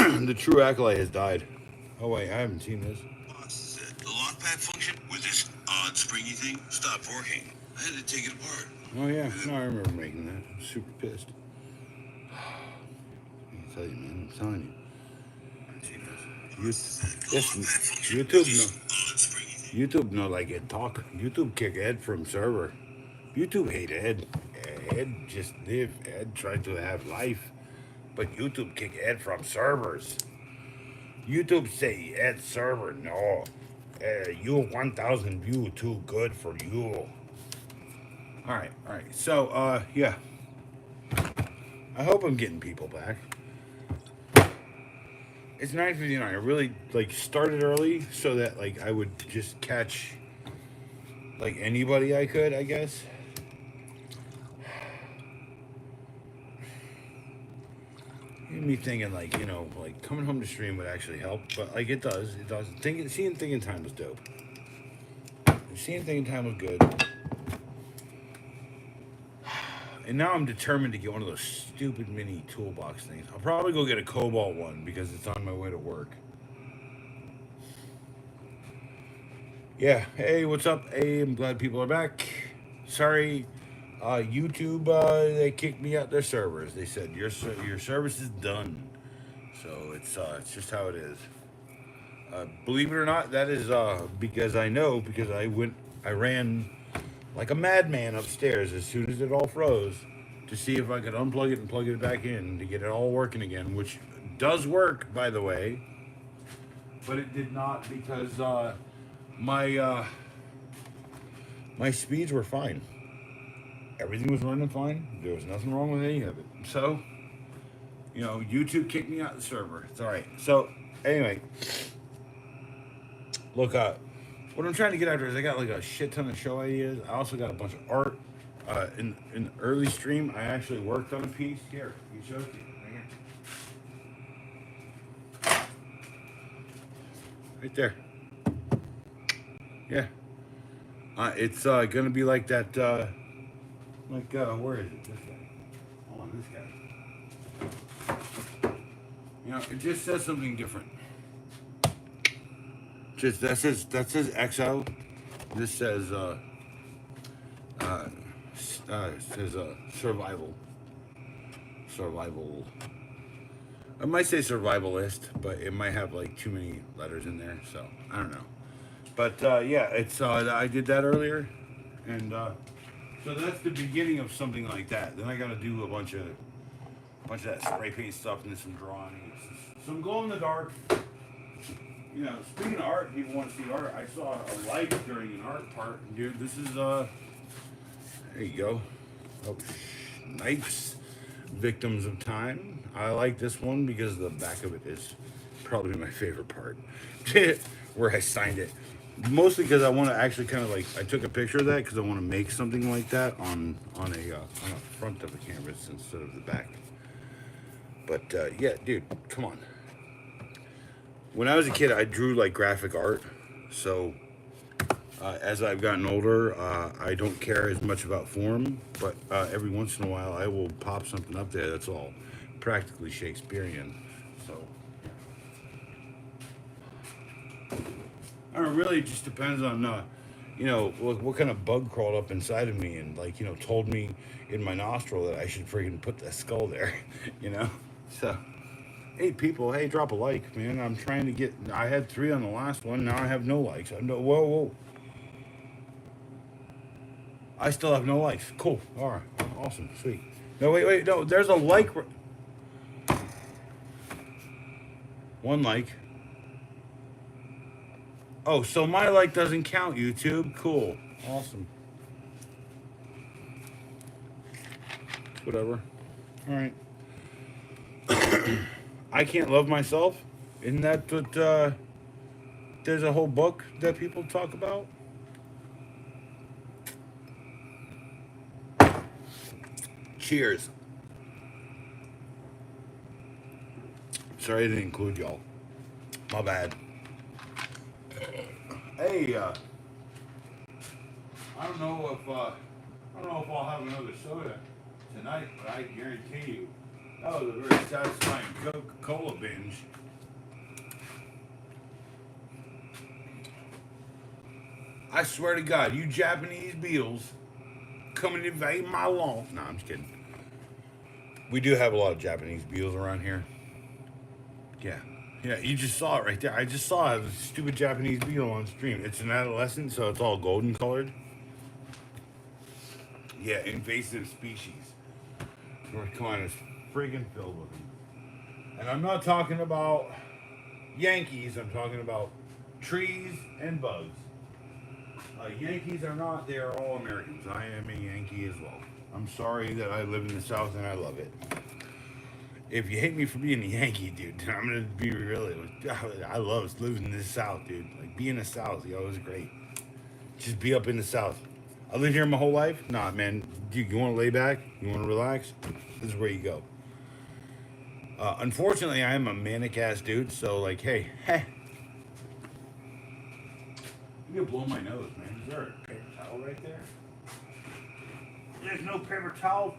The true acolyte has died. Oh wait, I haven't seen this. The lockpad function with this odd springy thing stopped working. I had to take it apart. Oh yeah, no, I remember making that. I was super pissed. I can tell you, man. I'm telling you. YouTube no. YouTube no like Ed talk. YouTube kick Ed from server. YouTube hate Ed. Ed just live. Ed tried to have life, but YouTube kick Ed from servers. YouTube say Ed server no. You 1,000 view too good for you. All right. So yeah. I hope I'm getting people back. It's 9:59. I really like started early so that like I would just catch like anybody I could, I guess. Me thinking like, like coming home to stream would actually help, but like it does. Seeing Thinking Time was dope. Seeing Thinking Time was good. And now I'm determined to get one of those stupid mini toolbox things. I'll probably go get a Cobalt one because it's on my way to work. Yeah. Hey, what's up? Hey, I'm glad people are back. Sorry, YouTube, they kicked me out their servers. They said your service is done. So it's just how it is. Believe it or not, that is because I ran like a madman upstairs as soon as it all froze to see if I could unplug it and plug it back in to get it all working again, which does work, by the way. But it did not because my speeds were fine. Everything was running fine. There was nothing wrong with any of it. So, YouTube kicked me out of the server. It's all right. So, anyway, look, what I'm trying to get after is I got like a shit ton of show ideas. I also got a bunch of art. In the early stream, I actually worked on a piece. Here, you show it to you. Right there. Yeah. It's gonna be like that. Where is it? This guy. Hold on, this guy. It just says something different. Just that says XO. This says survival. Survival. I might say survivalist, but it might have like too many letters in there, so I don't know. But yeah, it's I did that earlier, and so that's the beginning of something like that. Then I got to do a bunch of that spray paint stuff and then some drawings, some glow in the dark. Speaking of art, people want to see art. I saw a light during an art part. Dude, this is there you go. Oh, nice. Victims of Time. I like this one because the back of it is probably my favorite part, where I signed it. Mostly because I want to actually kind of like I took a picture of that because I want to make something like that on a front of the canvas instead of the back. But yeah, dude, come on. When I was a kid, I drew like graphic art. So as I've gotten older, I don't care as much about form, but every once in a while, I will pop something up there that's all practically Shakespearean. So I don't know, really, it just depends on what kind of bug crawled up inside of me and told me in my nostril that I should freaking put that skull there. So. Hey people, hey, drop a like, man. I'm trying to get. I had 3 on the last one. Now I have no likes. Whoa. I still have no likes. Cool. All right. Awesome. Sweet. No, wait. No, there's a like. 1 like. Oh, so my like doesn't count, YouTube. Cool. Awesome. Whatever. All right. I can't love myself. Isn't that what there's a whole book that people talk about? Cheers. Sorry I didn't include y'all. My bad. Hey, I don't know if I'll have another soda tonight, but I guarantee you That was a very satisfying Coca-Cola binge. I swear to God, you Japanese beetles coming to invade my lawn. No, I'm just kidding. We do have a lot of Japanese beetles around here. Yeah. Yeah, you just saw it right there. I just saw a stupid Japanese beetle on stream. It's an adolescent, so it's all golden colored. Yeah, invasive species. North Carolina's friggin' filled with them. And I'm not talking about Yankees, I'm talking about trees and bugs. Yankees are not, they are all Americans. I am a Yankee as well. I'm sorry that I live in the South and I love it. If you hate me for being a Yankee, dude, then I'm gonna be really. I love living in the South, dude. Like being in the South, yo, it was great. Just be up in the South. I lived here my whole life. Nah, man. Dude, you want to lay back? You want to relax? This is where you go. Unfortunately, I am a manic ass dude, so like, hey. You can blow my nose, man. Is there a paper towel right there? There's no paper towel.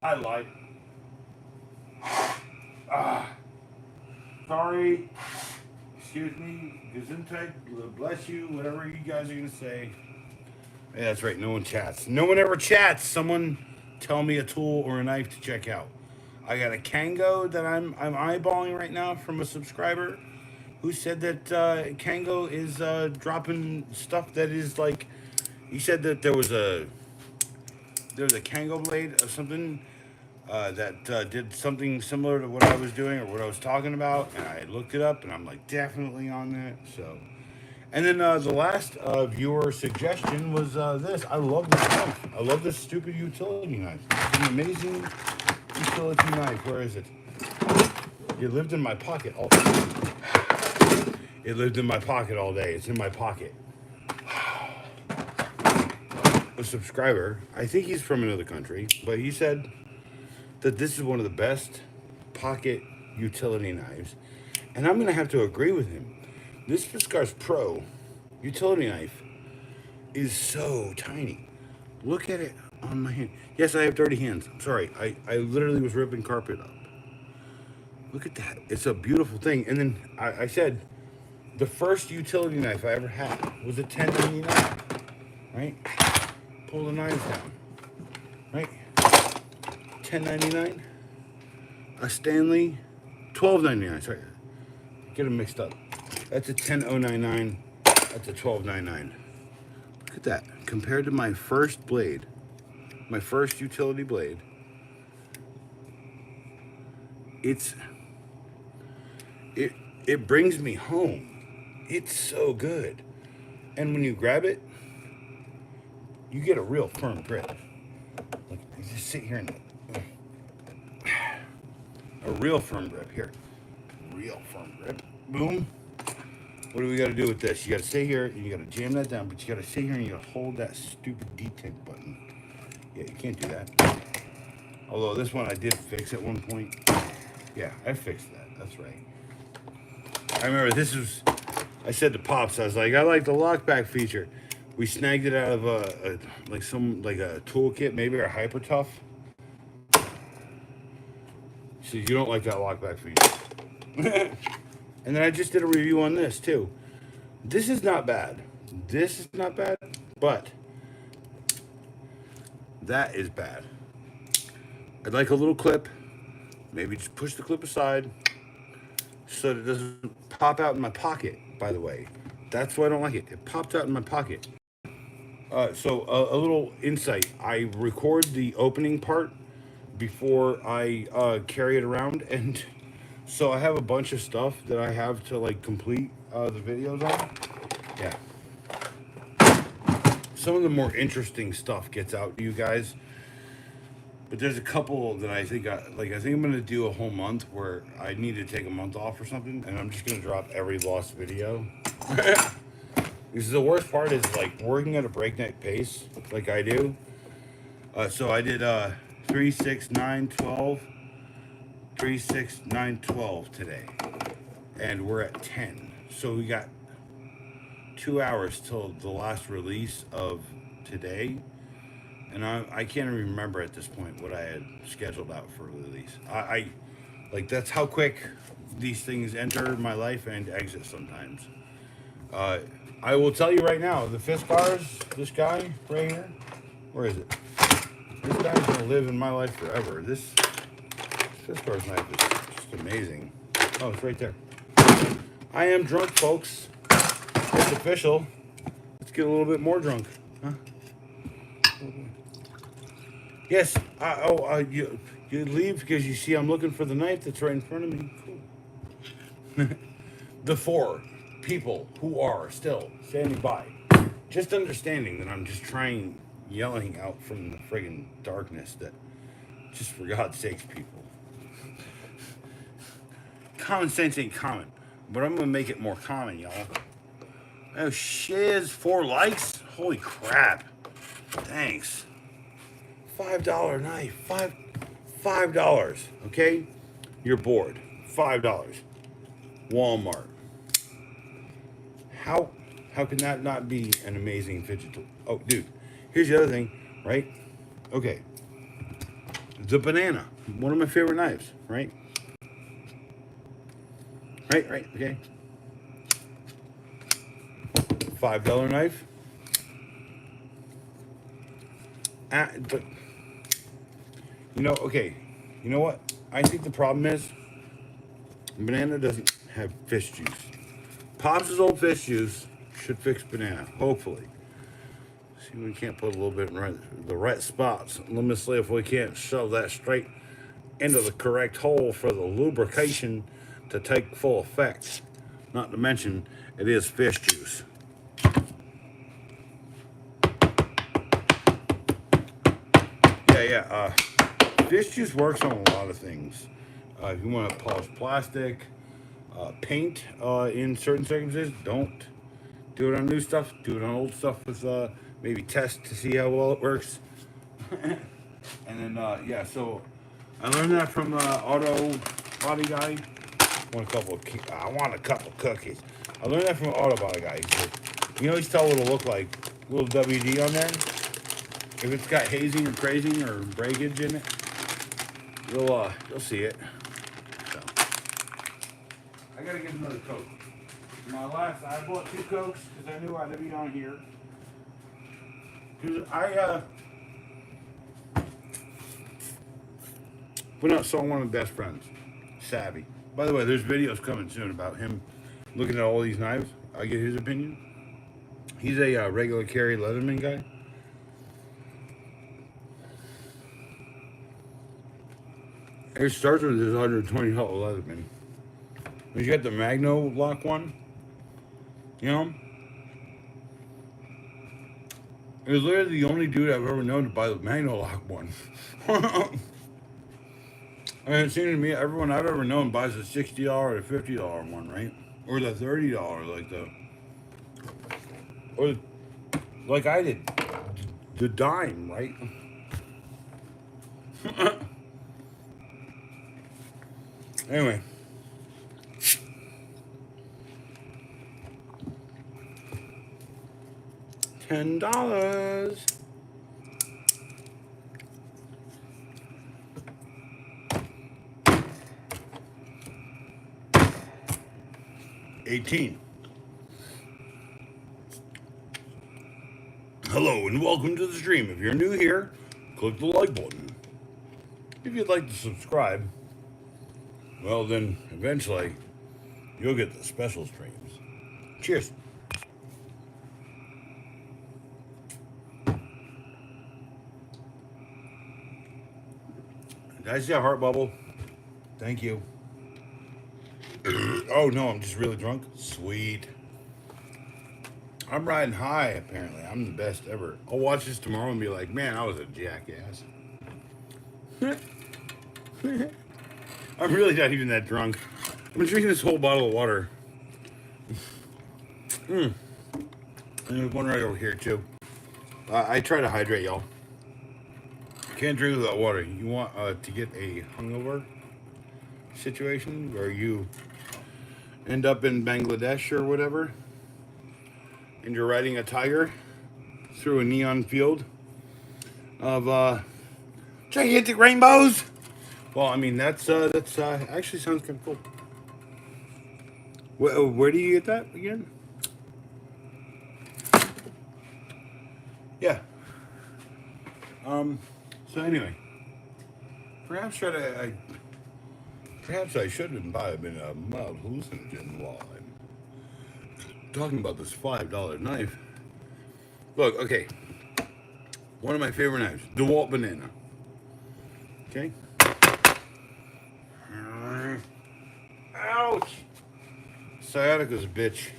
I lied. Sorry. Excuse me. Gesundheit. Bless you. Whatever you guys are gonna say. Yeah, that's right. No one chats. No one ever chats. Someone tell me a tool or a knife to check out. I got a Kango that I'm eyeballing right now from a subscriber who said that Kango is dropping stuff that is like. He said that there was a Kango blade or something that did something similar to what I was doing or what I was talking about, and I looked it up, and I'm like definitely on that. So, and then the last viewer suggestion was this. I love this knife. I love this stupid utility knife. It's an amazing utility knife. Where is it? It lived in my pocket all day. It lived in my pocket all day. It's in my pocket. A subscriber, I think he's from another country, but he said that this is one of the best pocket utility knives, and I'm gonna have to agree with him. This Fiskars Pro utility knife is so tiny. Look at it on my hand. Yes, I have dirty hands. I'm sorry. I literally was ripping carpet up. Look at that. It's a beautiful thing. And then I said the first utility knife I ever had was a $10.99. Right? Pull the knives down. Right? $10.99. A Stanley, $12.99. Sorry, get them mixed up. That's a $10.099. That's a $12.99. Look at that. Compared to my first blade, my first utility blade, it brings me home. It's so good. And when you grab it, you get a real firm grip. Like, you just sit here and a real firm grip here. Real firm grip. Boom. What do we got to do with this? You got to sit here and you got to jam that down, but you got to sit here and you got to hold that stupid detent button. Yeah, you can't do that. Although this one I did fix at one point. Yeah, I fixed that. That's right. I remember this was. I said to Pops, I was like, I like the lockback feature. We snagged it out of a toolkit, maybe a Hyper Tough. So you don't like that lockback feature. And then I just did a review on this too. This is not bad. This is not bad, but that is bad. I'd like a little clip. Maybe just push the clip aside so that it doesn't pop out in my pocket, by the way. That's why I don't like it. It popped out in my pocket. So a little insight. I record the opening part before I carry it around, and so I have a bunch of stuff that I have to like complete the videos on. Yeah. Some of the more interesting stuff gets out to you guys, but there's a couple that I think I'm gonna do a whole month where I need to take a month off or something, and I'm just gonna drop every lost video. Because the worst part is like working at a breakneck pace, like I do. So I did 3, 6, 9, 12, 3, 6, 9, 12 today, and we're at 10. So we got 2 hours till the last release of today, And I can't even remember at this point what I had scheduled out for release. I like that's how quick these things enter my life and exit sometimes. Uh, I will tell you right now, the Fiskars, this guy right here, where is it? This guy's gonna live in my life forever. This Fiskars knife is just amazing. Oh, it's right there. I am drunk, folks. It's official. Let's get a little bit more drunk, huh? Yes. You leave because you see I'm looking for the knife that's right in front of me. Cool. The four people who are still standing by, just understanding that I'm just yelling out from the friggin' darkness that, just for God's sakes, people. Common sense ain't common, but I'm gonna make it more common, y'all. Oh, shiz, 4 likes? Holy crap. Thanks. $5 knife. $5. Okay? You're bored. $5. Walmart. How can that not be an amazing fidget tool? Oh, dude. Here's the other thing, right? Okay. The banana. One of my favorite knives, right? Right, okay. $5 knife. But okay. You know what? I think the problem is banana doesn't have fish juice. Pops' old fish juice should fix banana, hopefully. See if we can't put a little bit in the right spots. Let me see if we can't shove that straight into the correct hole for the lubrication to take full effect. Not to mention, it is fish juice. Yeah. Fish juice works on a lot of things. If you want to polish plastic, paint in certain circumstances, don't do it on new stuff. Do it on old stuff with maybe test to see how well it works. And then so I learned that from auto body guy. I want a couple cookies. I learned that from an auto body guy. He said, you always tell what it'll look like, little WD on there. If it's got hazing or crazing or breakage in it, you'll see it. So I gotta get another Coke. I bought 2 Cokes because I knew I'd be on here. Because went out saw one of the best friends, Savvy. By the way, there's videos coming soon about him looking at all these knives. I get his opinion. He's a regular carry Leatherman guy. It starts with this $120 Leatherman. You got the Magno lock one. You know? It was literally the only dude I've ever known to buy the Magno lock one. I mean, it seems to me everyone I've ever known buys a $60 or $50 one, right? Or the $30, or like I did, the dime, right? Anyway. $10. $18. Hello and welcome to the stream. If you're new here, click the like button. If you'd like to subscribe, well then eventually you'll get the special streams. Cheers. Did I see a heart bubble? Thank you. Oh no, I'm just really drunk? Sweet. I'm riding high, apparently. I'm the best ever. I'll watch this tomorrow and be like, man, I was a jackass. I'm really not even that drunk. I'm drinking this whole bottle of water. And there's one right over here, too. I try to hydrate, y'all. Can't drink without water. You want to get a hungover situation where you end up in Bangladesh or whatever, and you're riding a tiger through a neon field. of gigantic rainbows. Well, I mean that's actually sounds kind of cool. Where do you get that again? Yeah. So anyway, perhaps I should have been a mild hallucinogen while I'm talking about this $5 knife. Look, okay. One of my favorite knives, DeWalt Banana. Okay. Ouch! Sciatica's a bitch.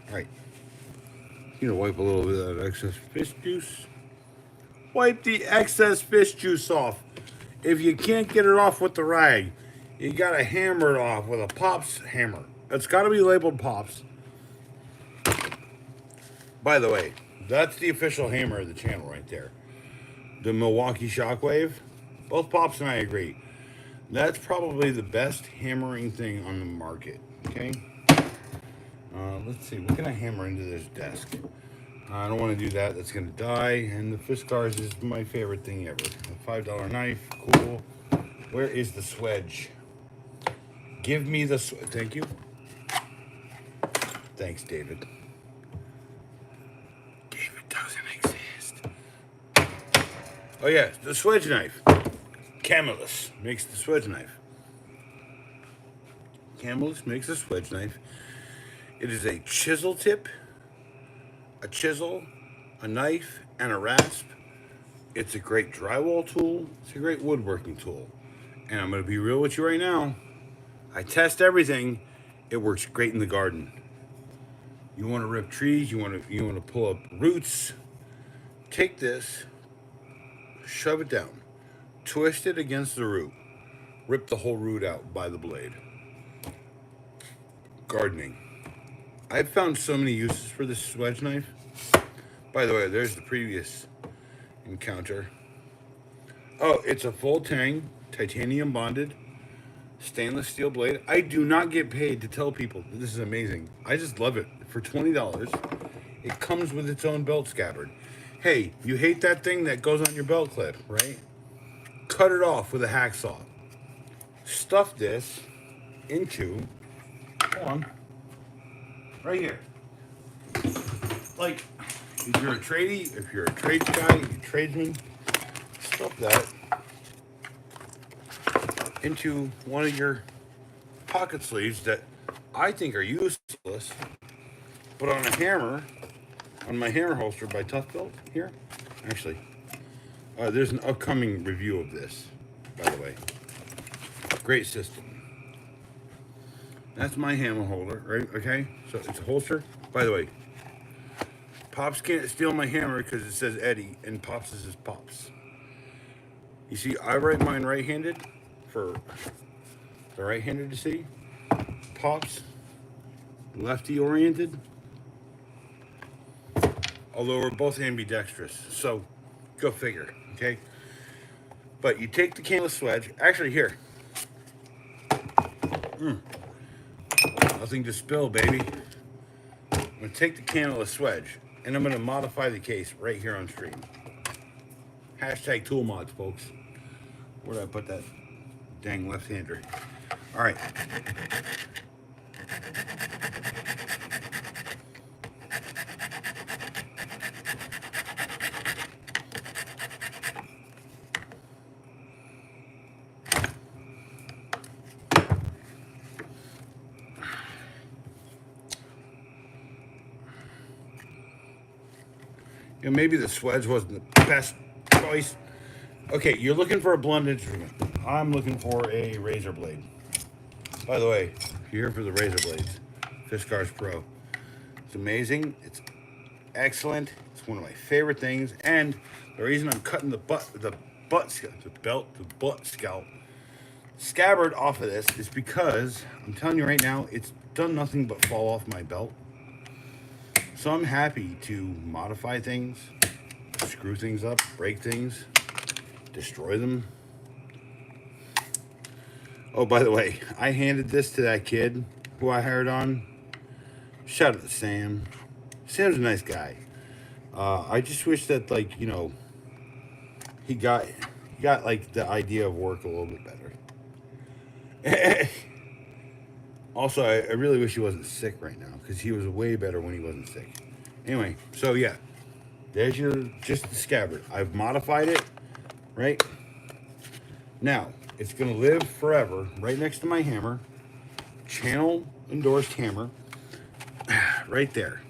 All right. You know, wipe a little bit of that excess fish juice. Wipe the excess fish juice off. If you can't get it off with the rag, you gotta hammer it off with a Pops hammer. It's gotta be labeled Pops. By the way, that's the official hammer of the channel right there. The Milwaukee Shockwave. Both Pops and I agree. That's probably the best hammering thing on the market. Okay. Let's see. What can I hammer into this desk? I don't want to do that. That's going to die. And the Fiskars is my favorite thing ever. A $5 knife. Cool. Where is the Sledge? Give me the... Thank you. Thanks, David. David doesn't exist. Oh, yeah. The Sledge knife. Camillus makes the Sledge knife. Camillus makes a Sledge knife. It is a chisel tip, a chisel, a knife, and a rasp. It's a great drywall tool. It's a great woodworking tool. And I'm going to be real with you right now. I test everything. It works great in the garden. You want to rip trees. You want to pull up roots. Take this, shove it down, twist it against the root, rip the whole root out by the blade. Gardening. I've found so many uses for this Sledge knife. By the way, there's the previous encounter. Oh, it's a full tang, titanium bonded, stainless steel blade. I do not get paid to tell people that this is amazing. I just love it. For $20, it comes with its own belt scabbard. Hey, you hate that thing that goes on your belt clip, right? Cut it off with a hacksaw. Stuff this into, hold on, right here. Like, if you're a tradie, if you're a trades guy, you're a tradesman, stuff that into one of your pocket sleeves that I think are useless, but on a hammer, on my hammer holster by Tough Belt here, actually, there's an upcoming review of this, by the way. Great system. That's my hammer holder, right? Okay, so it's a holster. By the way, Pops can't steal my hammer because it says Eddie, and Pops is his Pops. You see, I write mine right-handed for the right-handed to see. Pops, lefty-oriented. Although we're both ambidextrous, so go figure, okay? But you take the canvas Sledge. Actually, here. Nothing to spill, baby. I'm going to take the canvas Sledge, and I'm going to modify the case right here on stream. Hashtag tool mods, folks. Where did I put that dang left-hander? All right. You know, maybe the Sledge wasn't the best choice. Okay, you're looking for a blunt instrument. I'm looking for a razor blade. By the way, if you're here for the razor blades, Fiskars Pro. It's amazing. It's excellent. It's one of my favorite things. And the reason I'm cutting the butt scalp scabbard off of this is because I'm telling you right now, it's done nothing but fall off my belt. So I'm happy to modify things, screw things up, break things, destroy them. Oh, by the way, I handed this to that kid who I hired on. Shout out to Sam. Sam's a nice guy. I just wish that, like, you know, he got like the idea of work a little bit better. Also, I really wish he wasn't sick right now, because he was way better when he wasn't sick. Anyway, so yeah, there's just the scabbard. I've modified it, right? Now, it's gonna live forever right next to my hammer. Channel endorsed hammer. Right there.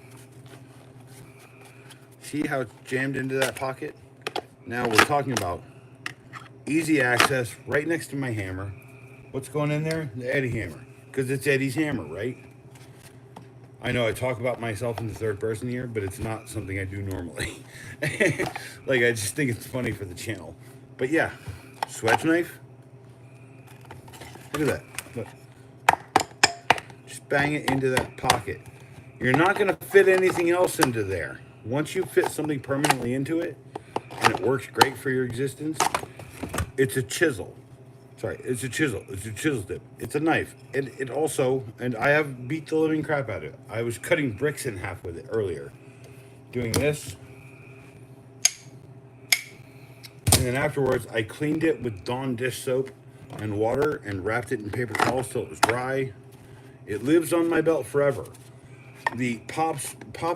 See how it's jammed into that pocket? Now we're talking about easy access right next to my hammer. What's going in there? The Eddie hammer. Because it's Eddie's hammer, right? I know I talk about myself in the third person here, but it's not something I do normally. Like, I just think it's funny for the channel. But yeah, Sledge knife. Look at that. Look. Just bang it into that pocket. You're not going to fit anything else into there. Once you fit something permanently into it, and it works great for your existence, it's a chisel. Sorry, it's a chisel. It's a chisel tip. It's a knife. It also, and I have beat the living crap out of it. I was cutting bricks in half with it earlier. Doing this. And then afterwards, I cleaned it with Dawn dish soap and water and wrapped it in paper towels till it was dry. It lives on my belt forever. The Pops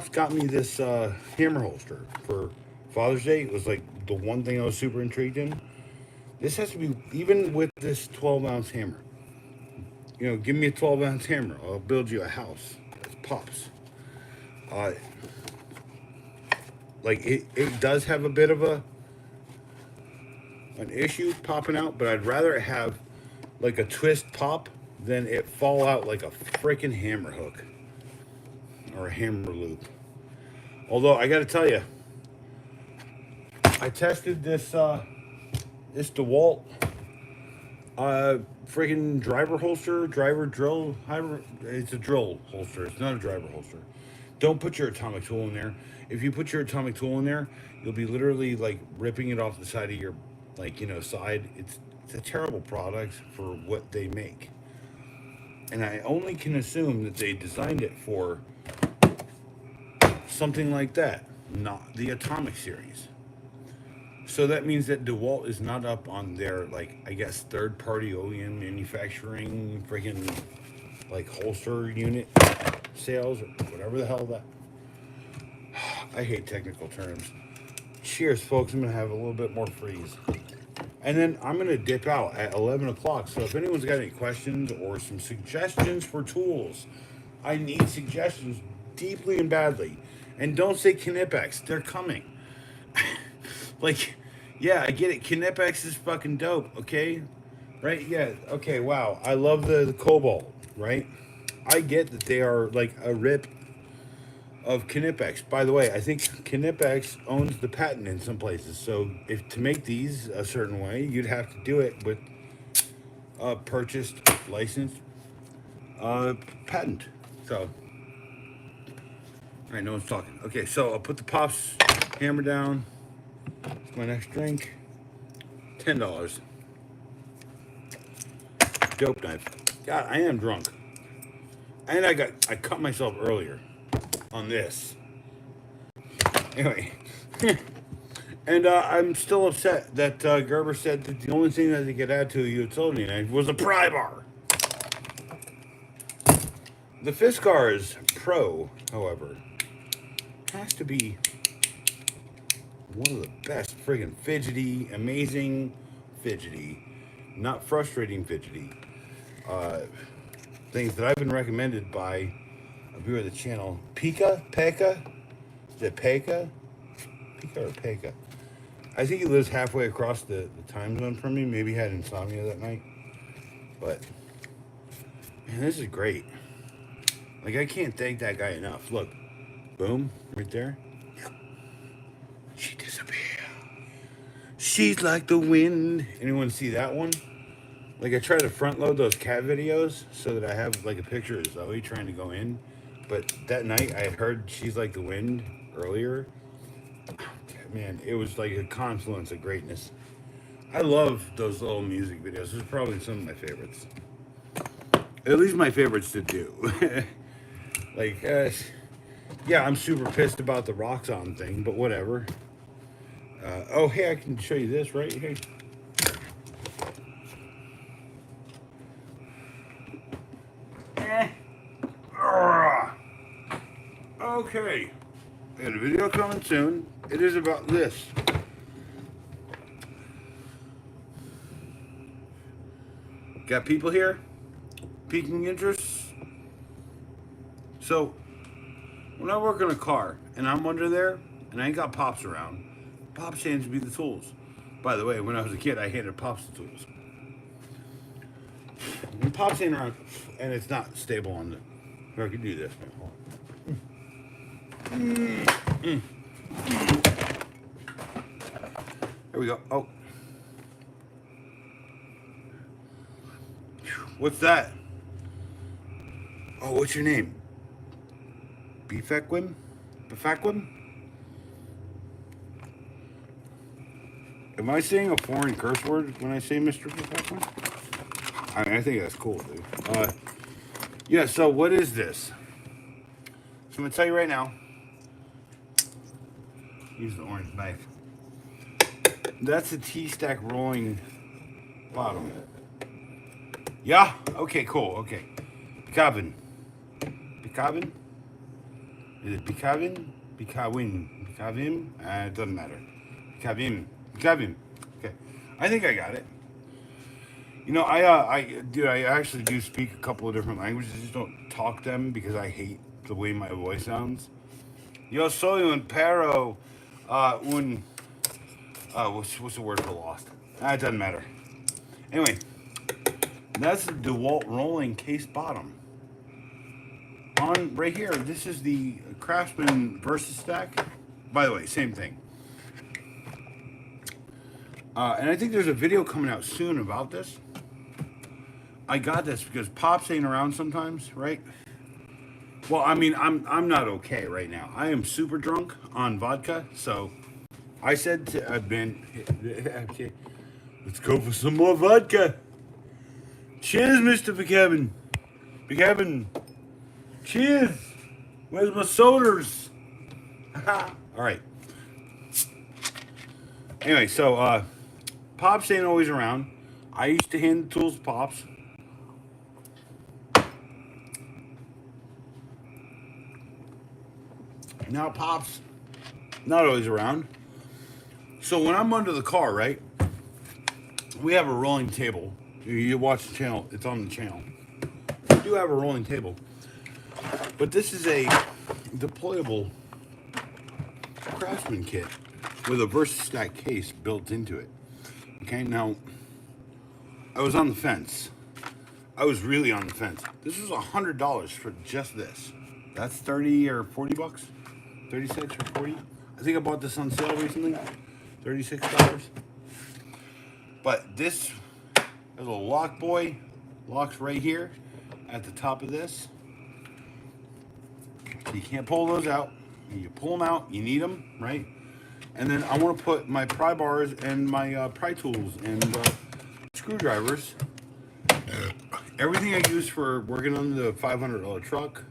got me this hammer holster for Father's Day. It was like the one thing I was super intrigued in. This has to be, even with this 12-ounce hammer. You know, give me a 12-ounce hammer. I'll build you a house. It's Pops. Like, it does have a bit of an issue popping out, but I'd rather it have, like, a twist pop than it fall out like a freaking hammer hook. Or a hammer loop. Although, I gotta tell you, I tested this, this DeWalt friggin' driver drill. It's a drill holster. It's not a driver holster. Don't put your atomic tool in there. If you put your atomic tool in there, you'll be literally like ripping it off the side of your, like, you know, side. It's a terrible product for what they make. And I only can assume that they designed it for something like that, not the Atomic series. So that means that DeWalt is not up on their, like, I guess, third-party OEM manufacturing freaking, like, holster unit sales or whatever the hell that. I hate technical terms. Cheers, folks. I'm going to have a little bit more freeze. And then I'm going to dip out at 11 o'clock. So if anyone's got any questions or some suggestions for tools, I need suggestions deeply and badly. And don't say Knipex. They're coming. Like, yeah, I get it. Knipex is fucking dope, okay? Right? Yeah, okay, wow. I love the Cobalt, right? I get that they are like a rip of Knipex. By the way, I think Knipex owns the patent in some places. So if to make these a certain way, you'd have to do it with a purchased, licensed patent. So, all right, no one's talking. Okay, so I'll put the Pops hammer down. My next drink, $10. Dope knife. God, I am drunk. And I cut myself earlier on this. Anyway. And I'm still upset that Gerber said that the only thing that they could add to a utility knife was a pry bar. The Fiskars Pro, however, has to be one of the best friggin' fidgety, amazing fidgety, not frustrating fidgety, things that I've been recommended by a viewer of the channel. Pekka? Is it Pekka? Pekka or Pekka? I think he lives halfway across the time zone from me. Maybe he had insomnia that night. But, man, this is great. Like, I can't thank that guy enough. Look. Boom. Right there. She disappeared. She's like the wind. Anyone see that one? Like, I try to front load those cat videos so that I have like a picture of Zoe trying to go in. But that night I heard She's Like the Wind earlier. Man, it was like a confluence of greatness. I love those little music videos. Those are probably some of my favorites. At least my favorites to do. Like, yeah, I'm super pissed about the Rocks On thing, but whatever. Oh, hey, I can show you this right here. Okay. I got a video coming soon. It is about this. Got people here? Piquing interest? So, when I work on a car and I'm under there and I ain't got Pops around, Pops hands me the tools. By the way, when I was a kid, I handed Pops the tools. When Pops ain't around and it's not stable on the... I can do this. There we go. Oh. What's that? Oh, what's your name? Befequim? Befequim? Am I saying a foreign curse word when I say Mr. Befequim? I mean, I think that's cool, dude. Yeah, so what is this? So I'm going to tell you right now. Use the orange knife. That's a T-stack rolling bottom. Yeah? Okay, cool. Okay. Bicabin. Bicabin? Is it Bicabin? Bicawin. Bicavim? It doesn't matter. Bicavim. Bicavim. Okay. I think I got it. You know, I actually do speak a couple of different languages. I just don't talk them because I hate the way my voice sounds. Yo soy un perro, what's the word for lost? It doesn't matter. Anyway, that's the DeWalt rolling case bottom. On right here, this is the Craftsman Versus Stack. By the way, same thing. And I think there's a video coming out soon about this. I got this because Pops ain't around sometimes, right? Well, I mean, I'm not okay right now. I am super drunk on vodka, so I said to Ben, okay, let's go for some more vodka. Cheers, Mr. Bicabin. Bicabin. Cheers. Where's my sodas? All right. Anyway, so Pops ain't always around. I used to hand the tools to Pops. Now Pops not always around. So when I'm under the car, right, we have a rolling table. You watch the channel, it's on the channel. We do have a rolling table. But this is a deployable Craftsman kit with a Versus Stack case built into it. Okay, now I was on the fence. I was really on the fence. This was $100 for just this. That's 30 or 40 bucks. 36 or 40. I think I bought this on sale recently. $36. But this has a little lock boy. Locks right here at the top of this. So you can't pull those out. You pull them out. You need them, right? And then I want to put my pry bars and my pry tools and screwdrivers. Everything I use for working on the $500 truck.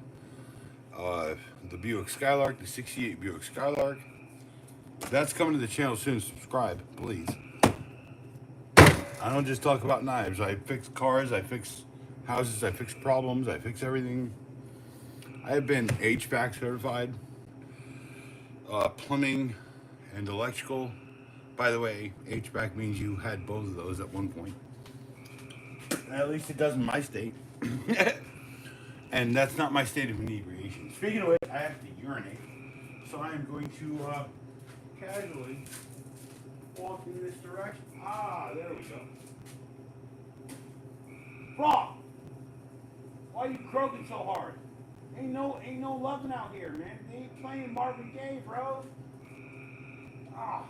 The Buick Skylark, the 68 Buick Skylark. That's coming to the channel soon. Subscribe, please. I don't just talk about knives. I fix cars, I fix houses, I fix problems, I fix everything. I have been HVAC certified, plumbing and electrical. By the way, HVAC means you had both of those at one point. At least it does in my state. And that's not my state of inebriation. Speaking of which, I have to urinate. So I am going to casually walk in this direction. Ah, there we go. Frog! Why are you croaking so hard? Ain't no loving out here, man. They ain't playing Marvin Gaye, bro. Ah.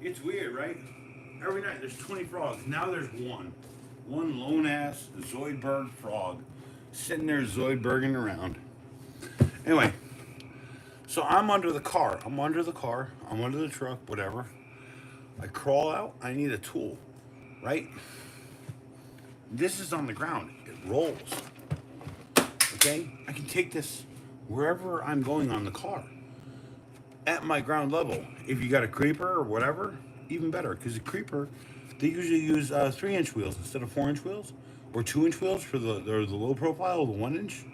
It's weird, right? Every night there's 20 frogs. Now there's one. One lone ass Zoidberg frog sitting there Zoidberging around. Anyway, so I'm under the car. I'm under the truck, whatever. I crawl out. I need a tool, right? This is on the ground. It rolls. Okay? I can take this wherever I'm going on the car. at my ground level. If you got a creeper or whatever, even better. Because a creeper, they usually use 3-inch wheels instead of 4-inch wheels, or 2-inch wheels for the low profile, the 1-inch.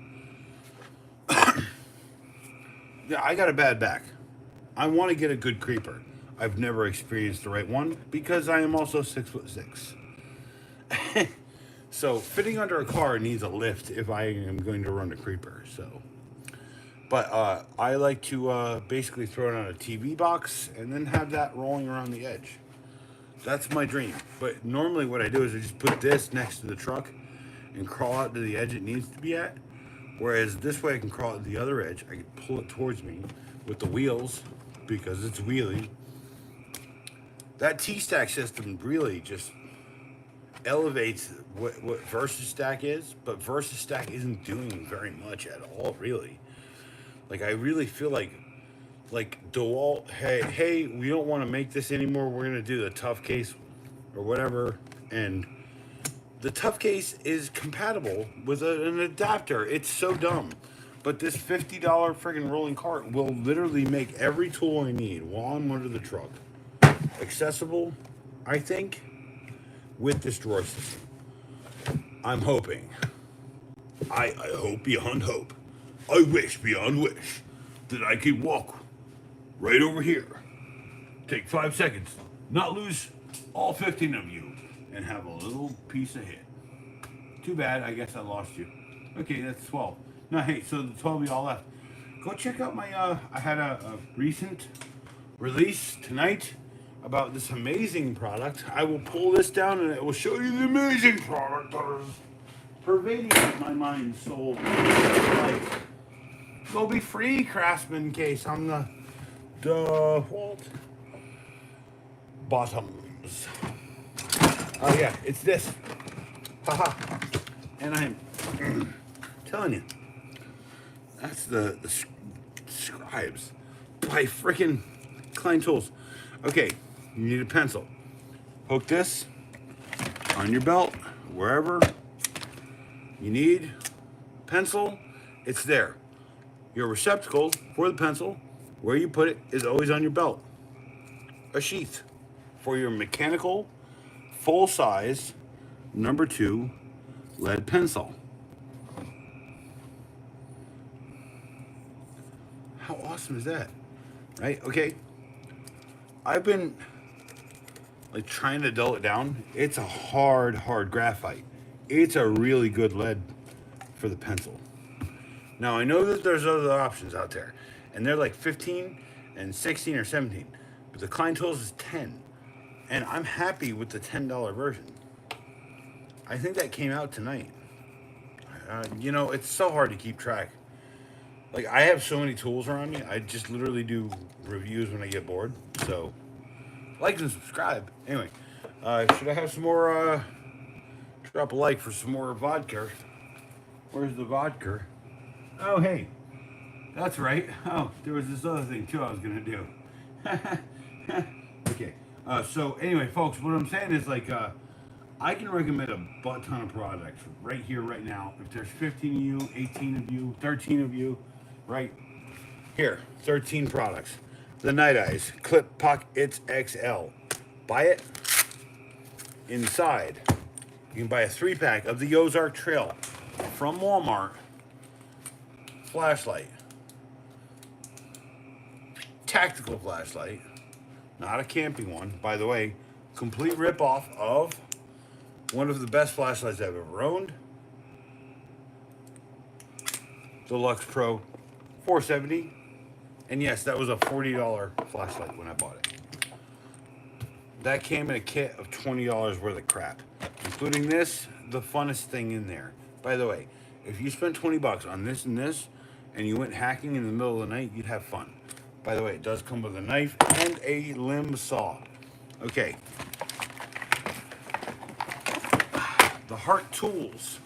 Yeah, I got a bad back. I want to get a good creeper. I've never experienced the right one because I am also 6'6". So fitting under a car needs a lift if I am going to run a creeper. So, but I like to basically throw it on a TV box and then have that rolling around the edge. That's my dream. But normally what I do is I just put this next to the truck and crawl out to the edge it needs to be at. Whereas this way I can crawl to the other edge. I can pull it towards me with the wheels because it's wheelie. That T-stack system really just elevates what Versus Stack is, but Versus Stack isn't doing very much at all, really. Like I really feel like DeWalt, hey, we don't want to make this anymore. We're gonna do the tough case or whatever, and the tough case is compatible with an adapter. It's so dumb. But this $50 freaking rolling cart will literally make every tool I need while I'm under the truck accessible, I think, with this drawer system. I'm hoping. I hope beyond hope. I wish beyond wish that I could walk right over here. Take 5 seconds, not lose all 15 of you, and have a little piece of hit. Too bad, I guess I lost you. Okay, that's 12. No, hey, so the 12 of y'all left. Go check out my, I had a recent release tonight about this amazing product. I will pull this down and it will show you the amazing product that is pervading my mind, soul, life. Go be free, Craftsman case on the DeWalt bottoms. Oh yeah, it's this. Haha. And I'm telling you, that's the scribes by freaking Klein tools. Okay, you need a pencil. Hook this on your belt, wherever you need pencil, it's there. Your receptacle for the pencil, where you put it, is always on your belt. A sheath for your mechanical, full size, number 2 lead pencil. How awesome is that? Right? Okay. I've been like trying to dull it down. It's a hard graphite. It's a really good lead for the pencil. Now I know that there's other options out there, and they're like 15 and 16 or 17, but the Klein Tools is 10, and I'm happy with the $10 version. I think that came out tonight. You know, it's so hard to keep track. Like, I have so many tools around me, I just literally do reviews when I get bored. So, like and subscribe. Anyway, should I have some more, drop a like for some more vodka. Where's the vodka? Oh, hey, that's right. Oh, there was this other thing, too, I was going to do. Okay, so anyway, folks, what I'm saying is, like, I can recommend a butt ton of products right here, right now. If there's 15 of you, 18 of you, 13 of you, right here, 13 products. The Night Eyes Clip Pockets XL. Buy it. Inside, you can buy a 3-pack of the Ozark Trail from Walmart. Flashlight. Tactical flashlight. Not a camping one. By the way, complete rip-off of one of the best flashlights I've ever owned. The Lux Pro 470. And yes, that was a $40 flashlight when I bought it. That came in a kit of $20 worth of crap, including this, the funnest thing in there. By the way, if you spent 20 bucks on this and this, and you went hacking in the middle of the night, you'd have fun. By the way, it does come with a knife and a limb saw. Okay. The Heart Tools.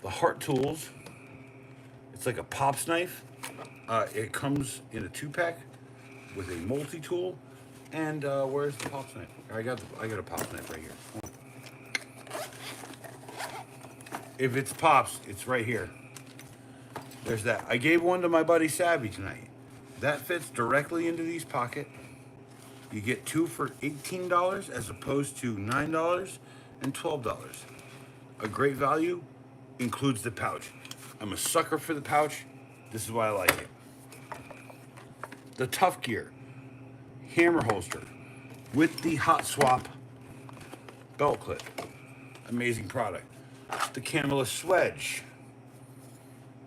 The Heart Tools. It's like a pops knife. It comes in a 2-pack with a multi-tool. And where's the pops knife? I got a pops knife right here. If it's pops, it's right here. There's that. I gave one to my buddy Savvy tonight. That fits directly into these pockets. You get 2 for $18 as opposed to $9 and $12. A great value, includes the pouch. I'm a sucker for the pouch. This is why I like it. The Tough Gear hammer holster with the hot swap belt clip. Amazing product. The Camelus Sledge.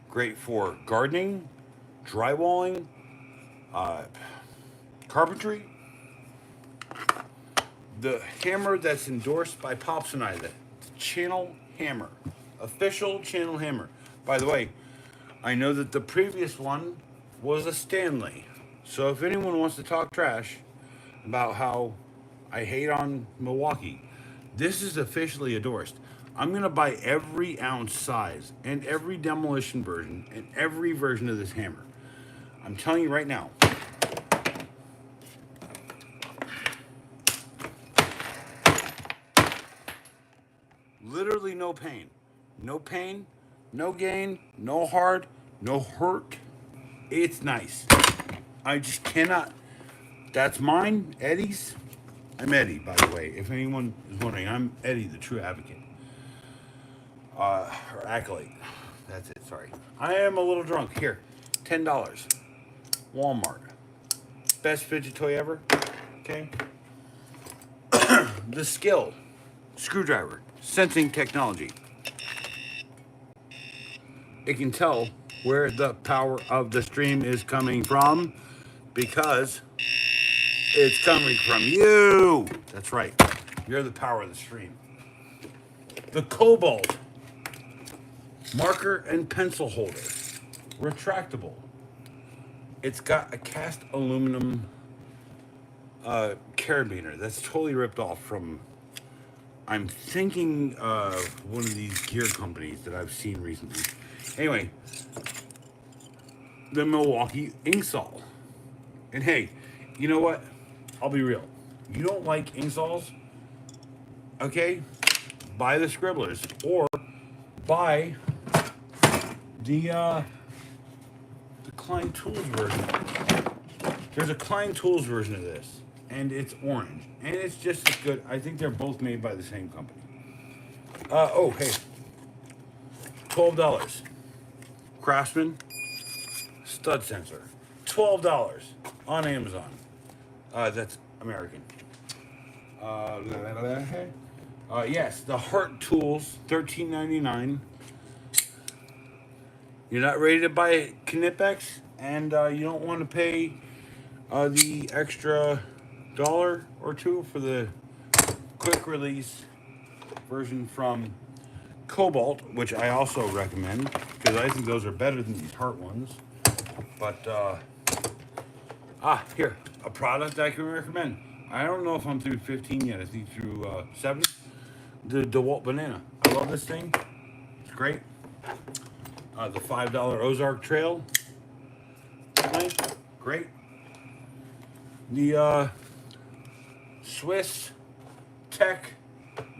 Great for gardening, drywalling, carpentry. The hammer that's endorsed by Pops and I, the Channel Hammer. Official Channel Hammer. By the way, I know that the previous one was a Stanley. So if anyone wants to talk trash about how I hate on Milwaukee, this is officially endorsed. I'm going to buy every ounce size and every demolition version and every version of this hammer. I'm telling you right now. Literally no pain. No pain, no gain, no hard, no hurt. It's nice. I just cannot. That's mine, Eddie's. I'm Eddie, by the way. If anyone is wondering, I'm Eddie, the true advocate. Or acolyte. That's it, sorry. I am a little drunk. Here, $10. Walmart. Best fidget toy ever. Okay. The Skill. Screwdriver. Sensing technology. It can tell where the power of the stream is coming from because it's coming from you. That's right. You're the power of the stream. The Cobalt marker and pencil holder. Retractable. It's got a cast aluminum carabiner that's totally ripped off from, I'm thinking one of these gear companies that I've seen recently. Anyway, the Milwaukee Inksaw. And hey, you know what? I'll be real. You don't like Inksaws? Okay? Buy the Scribblers. Or buy the Klein Tools version. There's a Klein Tools version of this. And it's orange. And it's just as good. I think they're both made by the same company. Oh, hey. $12. Craftsman stud sensor. $12 on Amazon. That's American. Yes, the Heart Tools, $13.99. You're not ready to buy Knipex, and you don't want to pay the extra $1 or $2 for the quick release version from Cobalt, which I also recommend because I think those are better than these Heart ones. But here, a product I can recommend. I don't know if I'm through 15 yet. I think through 7. The DeWalt Banana. I love this thing. It's great. The $5 Ozark Trail. Nice. Great. The Swiss Tech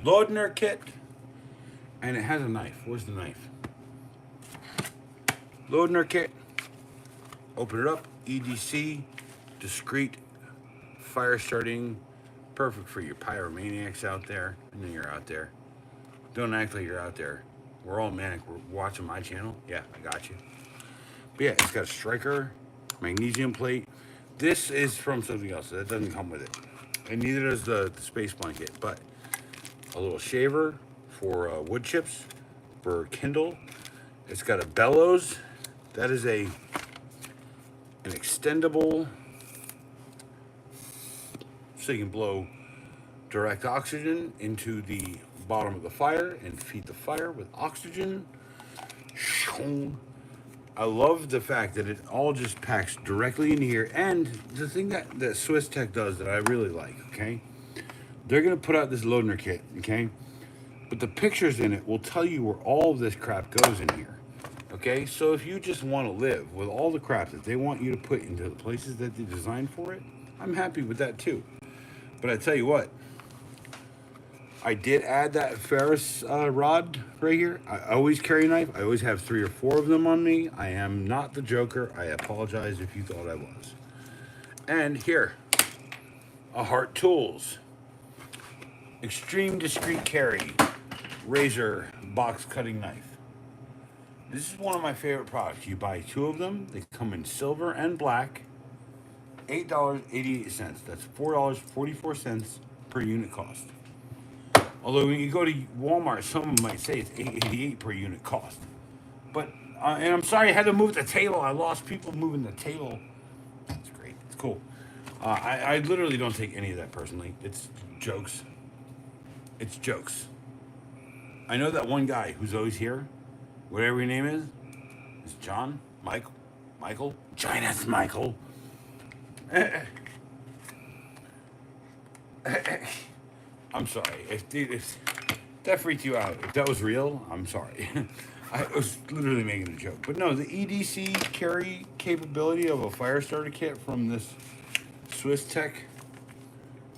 Lodner kit. And it has a knife. Where's the knife? Lodner kit. Open it up. EDC. Discreet. Fire starting. Perfect for your pyromaniacs out there. I know you're out there. Don't act like you're out there. We're all manic. We're watching my channel. Yeah, I got you. But yeah, it's got a striker, magnesium plate. This is from something else. That doesn't come with it. And neither does the space blanket. But a little shaver for wood chips, for Kindle. It's got a bellows. That is an extendable, so you can blow direct oxygen into the bottom of the fire and feed the fire with oxygen. I love the fact that it all just packs directly in here. And the thing that Swiss Tech does that I really like, okay? They're going to put out this Lodner kit, okay? But the pictures in it will tell you where all of this crap goes in here, okay? So if you just want to live with all the crap that they want you to put into the places that they designed for it, I'm happy with that too. But I tell you what, I did add that Ferris rod right here. I always carry a knife. I always have 3 or 4 of them on me. I am not the Joker. I apologize if you thought I was. And here, a Heart Tools Extreme Discreet Carry Razor Box Cutting Knife. This is one of my favorite products. You buy 2 of them. They come in silver and black. $8.88. That's $4.44 per unit cost. Although when you go to Walmart, some of them might say it's $8.88 per unit cost. But and I'm sorry I had to move the table. I lost people moving the table. It's great. It's cool. I literally don't take any of that personally. It's jokes. It's jokes. I know that one guy who's always here, whatever your name is John, Michael, Giant Michael. I'm sorry. If that freaked you out, if that was real, I'm sorry. I was literally making a joke. But no, the EDC carry capability of a fire starter kit from this Swiss Tech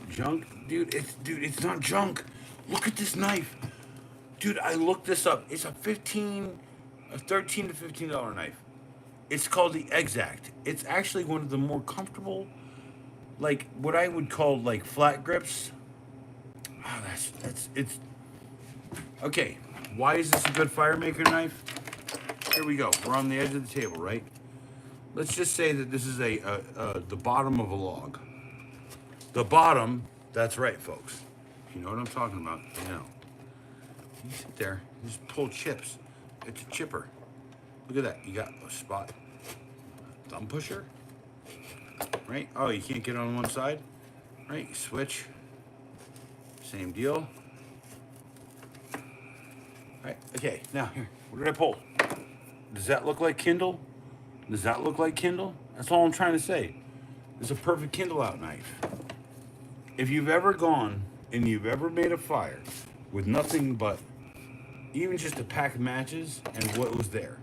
junk, it's not junk. Look at this knife. Dude, I looked this up. It's a $13 to $15 knife. It's called the Exact. It's actually one of the more comfortable, like what I would call like flat grips. Oh, it's okay. Why is this a good fire maker knife? Here we go. We're on the edge of the table, right? Let's just say that this is the bottom of a log. The bottom. That's right, folks. If you know what I'm talking about, you know. You sit there, you just pull chips. It's a chipper. Look at that. You got a spot. Thumb pusher. Right? Oh, you can't get on one side? Right? You switch. Same deal. Right? Okay, now here. What did I pull? Does that look like Kindle? Does that look like Kindle? That's all I'm trying to say. It's a perfect Kindle out knife. If you've ever gone and you've ever made a fire with nothing but even just a pack of matches and what was there,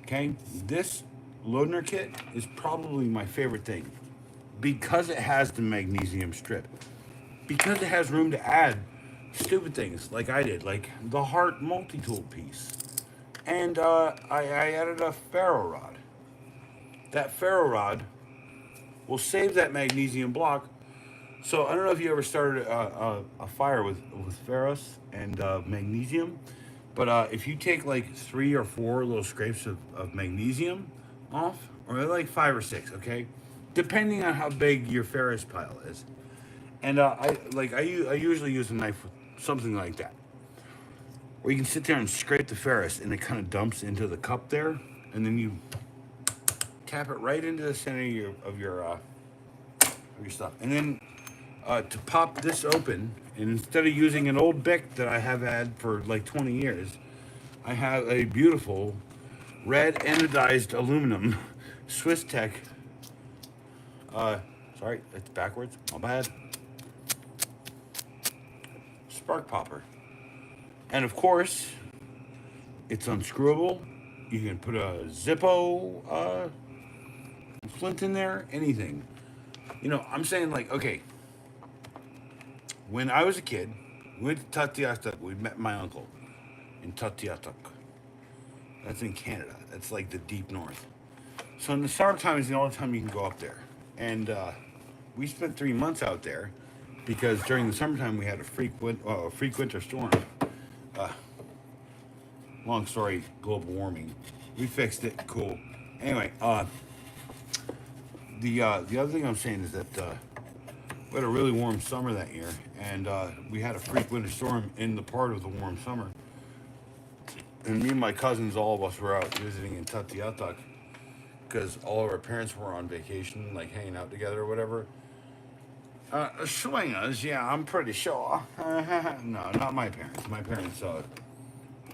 okay, this Loadner kit is probably my favorite thing because it has the magnesium strip, because it has room to add stupid things like I did, like the Heart multi-tool piece, and I added a ferro rod. That ferro rod will save that magnesium block. So I don't know if you ever started a fire with ferrous and magnesium, but if you take like 3 or 4 little scrapes of magnesium off, or like 5 or 6, okay, depending on how big your ferrous pile is, and I usually use a knife with something like that, where you can sit there and scrape the ferrous, and it kind of dumps into the cup there, and then you tap it right into the center of your stuff, and then. To pop this open, and instead of using an old Bic that I have had for like 20 years, I have a beautiful red anodized aluminum Swiss Tech. Sorry, it's backwards. My bad. Spark popper, and of course, it's unscrewable. You can put a Zippo flint in there. Anything. You know, I'm saying like, okay. When I was a kid, we went to Tatiatuk. We met my uncle in Tatiatuk. That's in Canada. That's like the deep north. So in the summertime is the only time you can go up there. And we spent 3 months out there because during the summertime we had a freak winter storm. Long story, global warming. We fixed it. Cool. Anyway, the other thing I'm saying is that we had a really warm summer that year, and we had a freak winter storm in the part of the warm summer. And me and my cousins, all of us were out visiting in Tatiatuk because all of our parents were on vacation, like hanging out together or whatever. Swingers, yeah, I'm pretty sure. No, not my parents.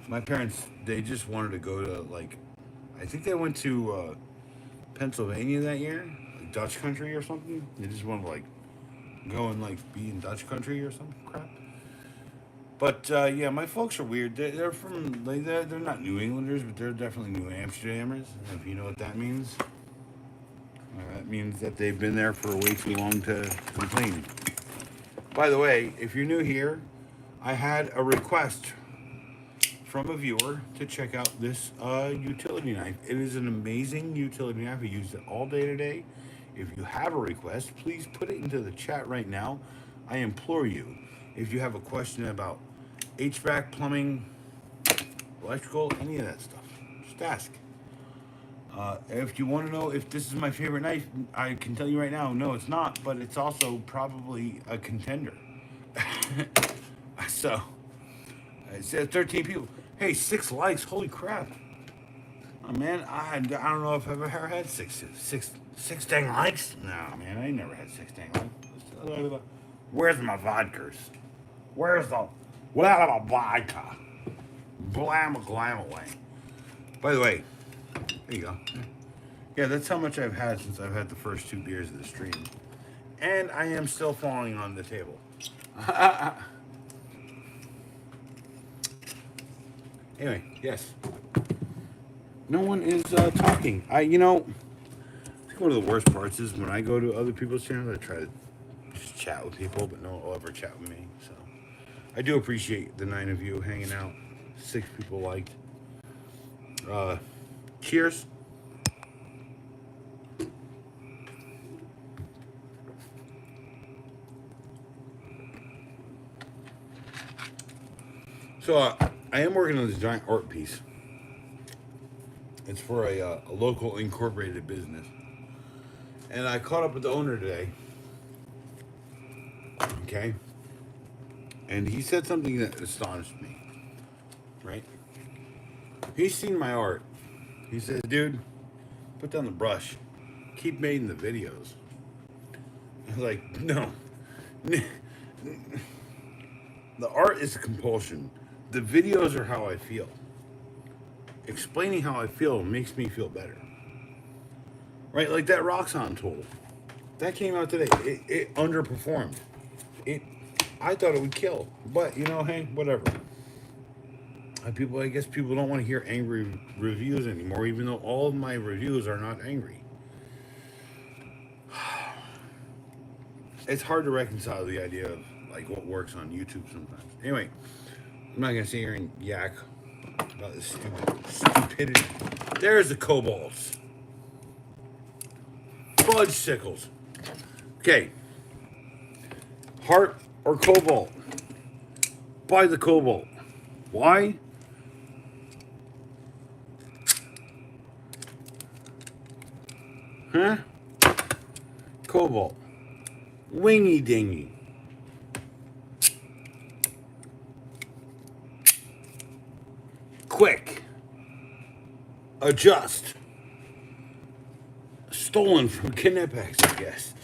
My parents, they just wanted to go to, like, I think they went to Pennsylvania that year, like Dutch country or something. They just wanted to, like, go and like be in Dutch country or some crap. But yeah, my folks are weird. They're from like they're not New Englanders, but they're definitely New Amsterdamers. If you know what that means. That means that they've been there for way too long to complain. By the way, if you're new here, I had a request from a viewer to check out this utility knife. It is an amazing utility knife. I use it all day today. If you have a request, please put it into the chat right now. I implore you. If you have a question about HVAC, plumbing, electrical, any of that stuff, just ask. If you want to know if this is my favorite knife, I can tell you right now, no, it's not, but it's also probably a contender. So, it said 13 people. Hey, 6 likes, holy crap. Oh, man, I don't know if I've ever had six dang likes. No, man, I never had 6 dang likes. Where's my vodkas? Where's the vodka? Blam away. By the way, there you go. Yeah, that's how much I've had since I've had the first 2 beers of the stream. And I am still falling on the table. Anyway, yes. No one is talking. I think one of the worst parts is when I go to other people's channels, I try to just chat with people, but no one will ever chat with me. So I do appreciate the 9 of you hanging out. 6 people liked. Cheers. So I am working on this giant art piece. It's for a local incorporated business. And I caught up with the owner today. Okay. And he said something that astonished me. Right? He's seen my art. He says, dude, put down the brush. Keep making the videos. I was like, no. The art is a compulsion. The videos are how I feel. Explaining how I feel makes me feel better. Right? Like that Roxxon tool. That came out today. It underperformed. I thought it would kill. But, hey, whatever. I guess people don't want to hear angry reviews anymore, even though all of my reviews are not angry. It's hard to reconcile the idea of like what works on YouTube sometimes. Anyway, I'm not gonna sit here and yak about this stupidity. There's the cobalts. Fudge sickles. Okay. Heart or cobalt? Buy the cobalt. Why? Huh? Cobalt. Wingy dingy. Quick. Adjust. Stolen from Knipex, I guess.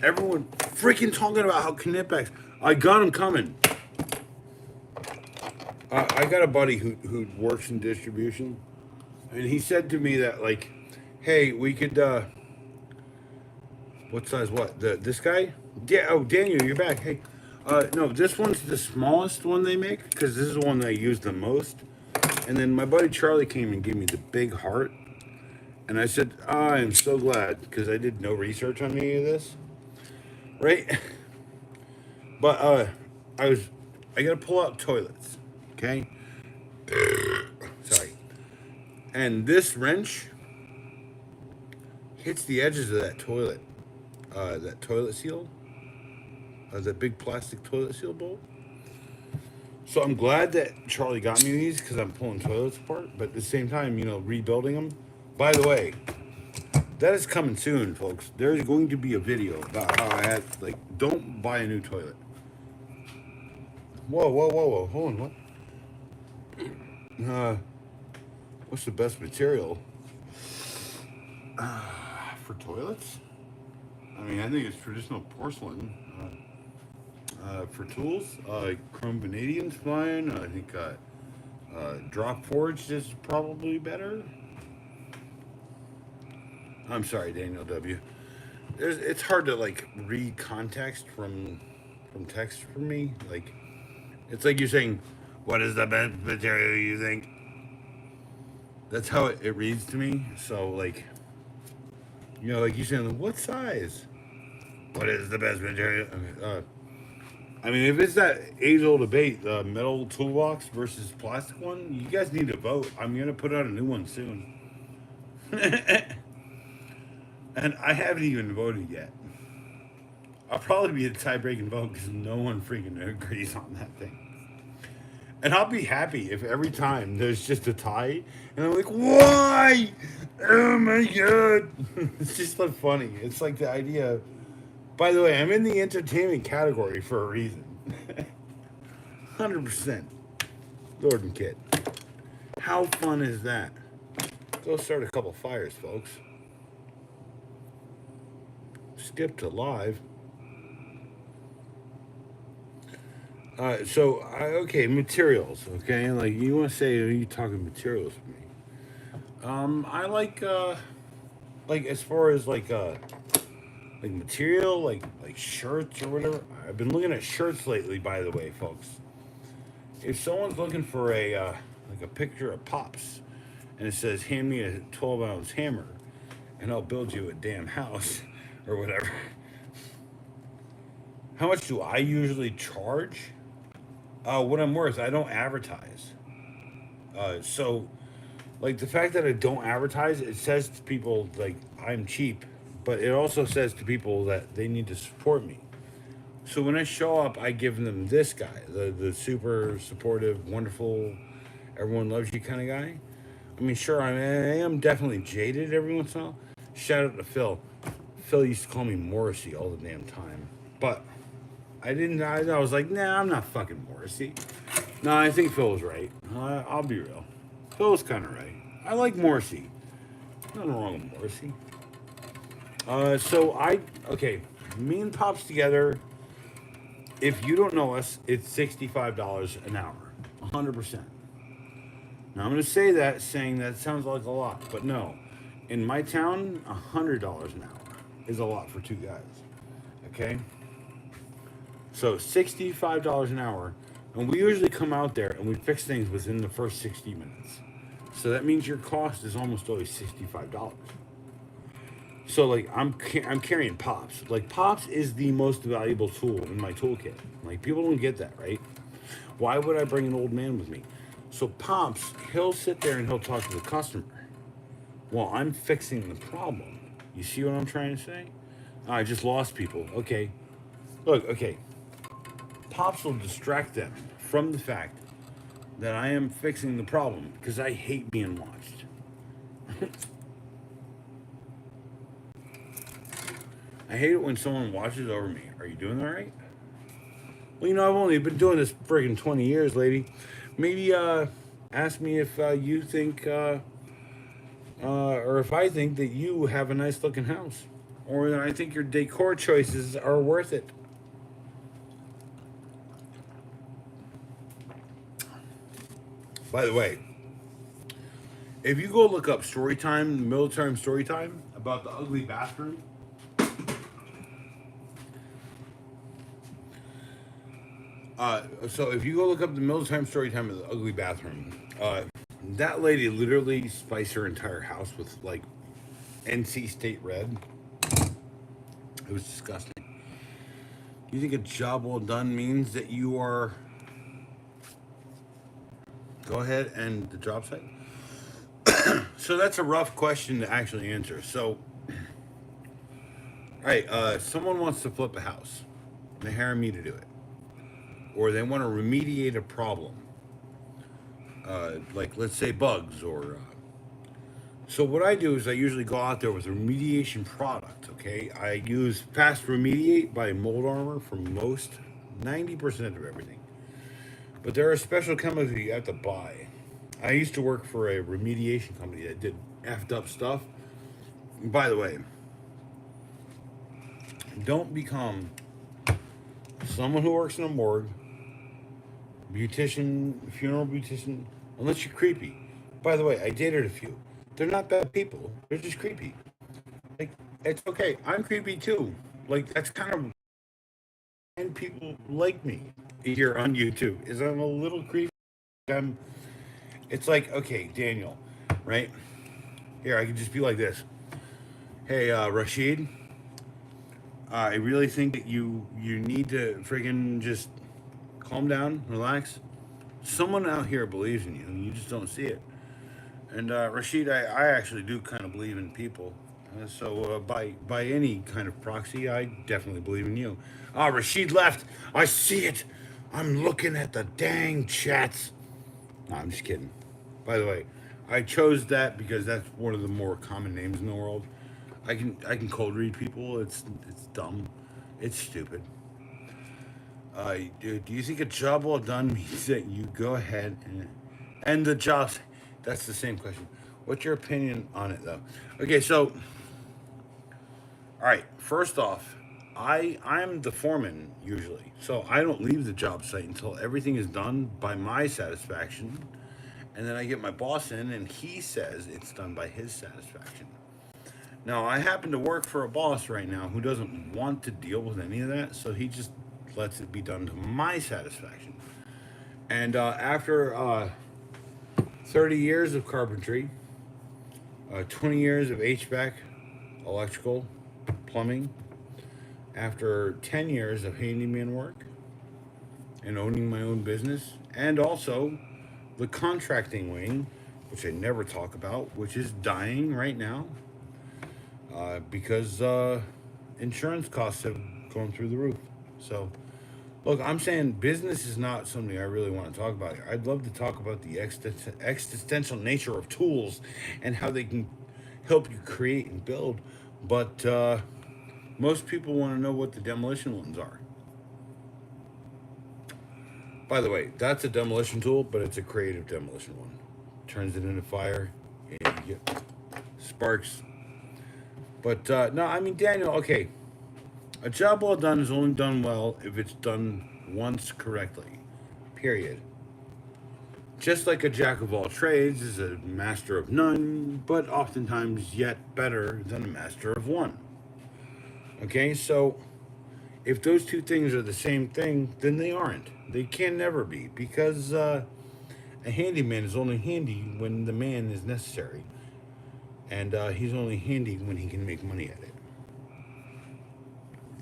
Everyone freaking talking about how Knipex. I got them coming. I got a buddy who works in distribution, and he said to me that like, hey, we could what size what? This guy? Yeah, oh Daniel, you're back. Hey. No, this one's the smallest one they make because this is the one that I use the most. And then my buddy Charlie came and gave me the big heart. And I said, I am so glad because I did no research on any of this. Right? But I gotta pull out toilets. Okay? Sorry. And this wrench hits the edges of that toilet seal. That big plastic toilet seal bowl. So I'm glad that Charlie got me these because I'm pulling toilets apart. But at the same time, rebuilding them. By the way, that is coming soon, folks. There's going to be a video about how I had, don't buy a new toilet. Whoa. Hold on, what? What's the best material? For toilets? I mean, I think it's traditional porcelain. For tools, chrome vanadium's fine. I think drop forged is probably better. I'm sorry, Daniel W. It's hard to read context from text for me. It's like you're saying, "What is the best material you think?" That's how it reads to me. So like you're saying, "What size? What is the best material?" Okay, I mean, if it's that age-old debate, the metal toolbox versus plastic one, you guys need to vote. I'm gonna put out a new one soon, and I haven't even voted yet. I'll probably be a tie-breaking vote because no one freaking agrees on that thing. And I'll be happy if every time there's just a tie, and I'm like, why? Oh my god! It's just so funny. It's like the idea. By the way, I'm in the entertainment category for a reason. 100%. Lord and Kid. How fun is that? Go start a couple fires, folks. Skip to live. Okay, materials. Okay, like you want to say, are you talking materials with me? I like as far as like material, like shirts or whatever. I've been looking at shirts lately, by the way, folks. If someone's looking for a like a picture of Pops, and it says, "Hand me a 12-ounce hammer, and I'll build you a damn house," or whatever. How much do I usually charge? What I'm worth, I don't advertise. So, like the fact that I don't advertise, it says to people like I'm cheap, but it also says to people that they need to support me. So when I show up, I give them this guy, the super supportive, wonderful, everyone loves you kind of guy. I mean, sure, I am definitely jaded every once in a while. Shout out to Phil. Phil used to call me Morrissey all the damn time, but I didn't. I was like, nah, I'm not fucking Morrissey. No, I think Phil was right. I'll be real. Phil was kind of right. I like Morrissey. Nothing wrong with Morrissey. Okay, me and Pops together. If you don't know us, it's $65 an hour, 100%. Now I'm gonna say that, saying that sounds like a lot, but no. In my town, $100 an hour is a lot for two guys. Okay, so $65 an hour, and we usually come out there and we fix things within the first 60 minutes. So that means your cost is almost always $65. So like I'm carrying Pops. Like Pops is the most valuable tool in my toolkit. Like people don't get that, right? Why would I bring an old man with me? So Pops, he'll sit there and he'll talk to the customer while I'm fixing the problem. You see what I'm trying to say? I just lost people. Okay. Look, okay. Pops will distract them from the fact that I am fixing the problem because I hate being watched. I hate it when someone watches over me. Are you doing that right? Well, I've only been doing this friggin' 20 years, lady. Maybe ask me if you think, or if I think that you have a nice looking house, or that I think your decor choices are worth it. By the way, if you go look up story time, military story time about the ugly bathroom, so if you go look up the military story time of the ugly bathroom, that lady literally spiced her entire house with like NC State red. It was disgusting. Do you think a job well done means that you are? Go ahead and the job site. So that's a rough question to actually answer. So, all right, someone wants to flip a house. They hire me to do it, or they want to remediate a problem, like let's say bugs or. So what I do is I usually go out there with a remediation product. Okay, I use Fast Remediate by Mold Armor for most 90% of everything, but there are special chemicals you have to buy. I used to work for a remediation company that did effed up stuff. And by the way, don't become someone who works in a morgue, beautician, funeral beautician, unless you're creepy. By the way, I dated a few. They're not bad people. They're just creepy. Like, it's okay. I'm creepy too. Like, that's kind of and people like me here on YouTube. Is I'm a little creepy. I'm. It's like, okay, Daniel, right? Here, I can just be like this. Hey, Rashid, I really think that you need to friggin' just calm down, relax. Someone out here believes in you, and you just don't see it. And Rashid, I actually do kind of believe in people. So by any kind of proxy, I definitely believe in you. Ah, Rashid left. I see it. I'm looking at the dang chats. No, I'm just kidding. By the way, I chose that because that's one of the more common names in the world. I can cold read people. It's dumb. It's stupid. Do you think a job well done means that you go ahead and end the job? That's the same question. What's your opinion on it, though? Okay, so all right. First off, I'm the foreman usually, so I don't leave the job site until everything is done by my satisfaction, and then I get my boss in, and he says it's done by his satisfaction. Now, I happen to work for a boss right now who doesn't want to deal with any of that, so he just lets it be done to my satisfaction. And after 30 years of carpentry, 20 years of HVAC, electrical, plumbing, after 10 years of handyman work and owning my own business, and also the contracting wing, which I never talk about, which is dying right now because insurance costs have gone through the roof. So, look, I'm saying business is not something I really want to talk about here. I'd love to talk about the existential nature of tools and how they can help you create and build, but most people want to know what the demolition ones are. By the way, that's a demolition tool, but it's a creative demolition one. Turns it into fire, and you get sparks. But no, I mean, Daniel, okay. A job well done is only done well if it's done once correctly. Period. Just like a jack of all trades is a master of none, but oftentimes yet better than a master of one. Okay, so if those two things are the same thing, then they aren't. They can never be because a handyman is only handy when the man is necessary, and he's only handy when he can make money at it.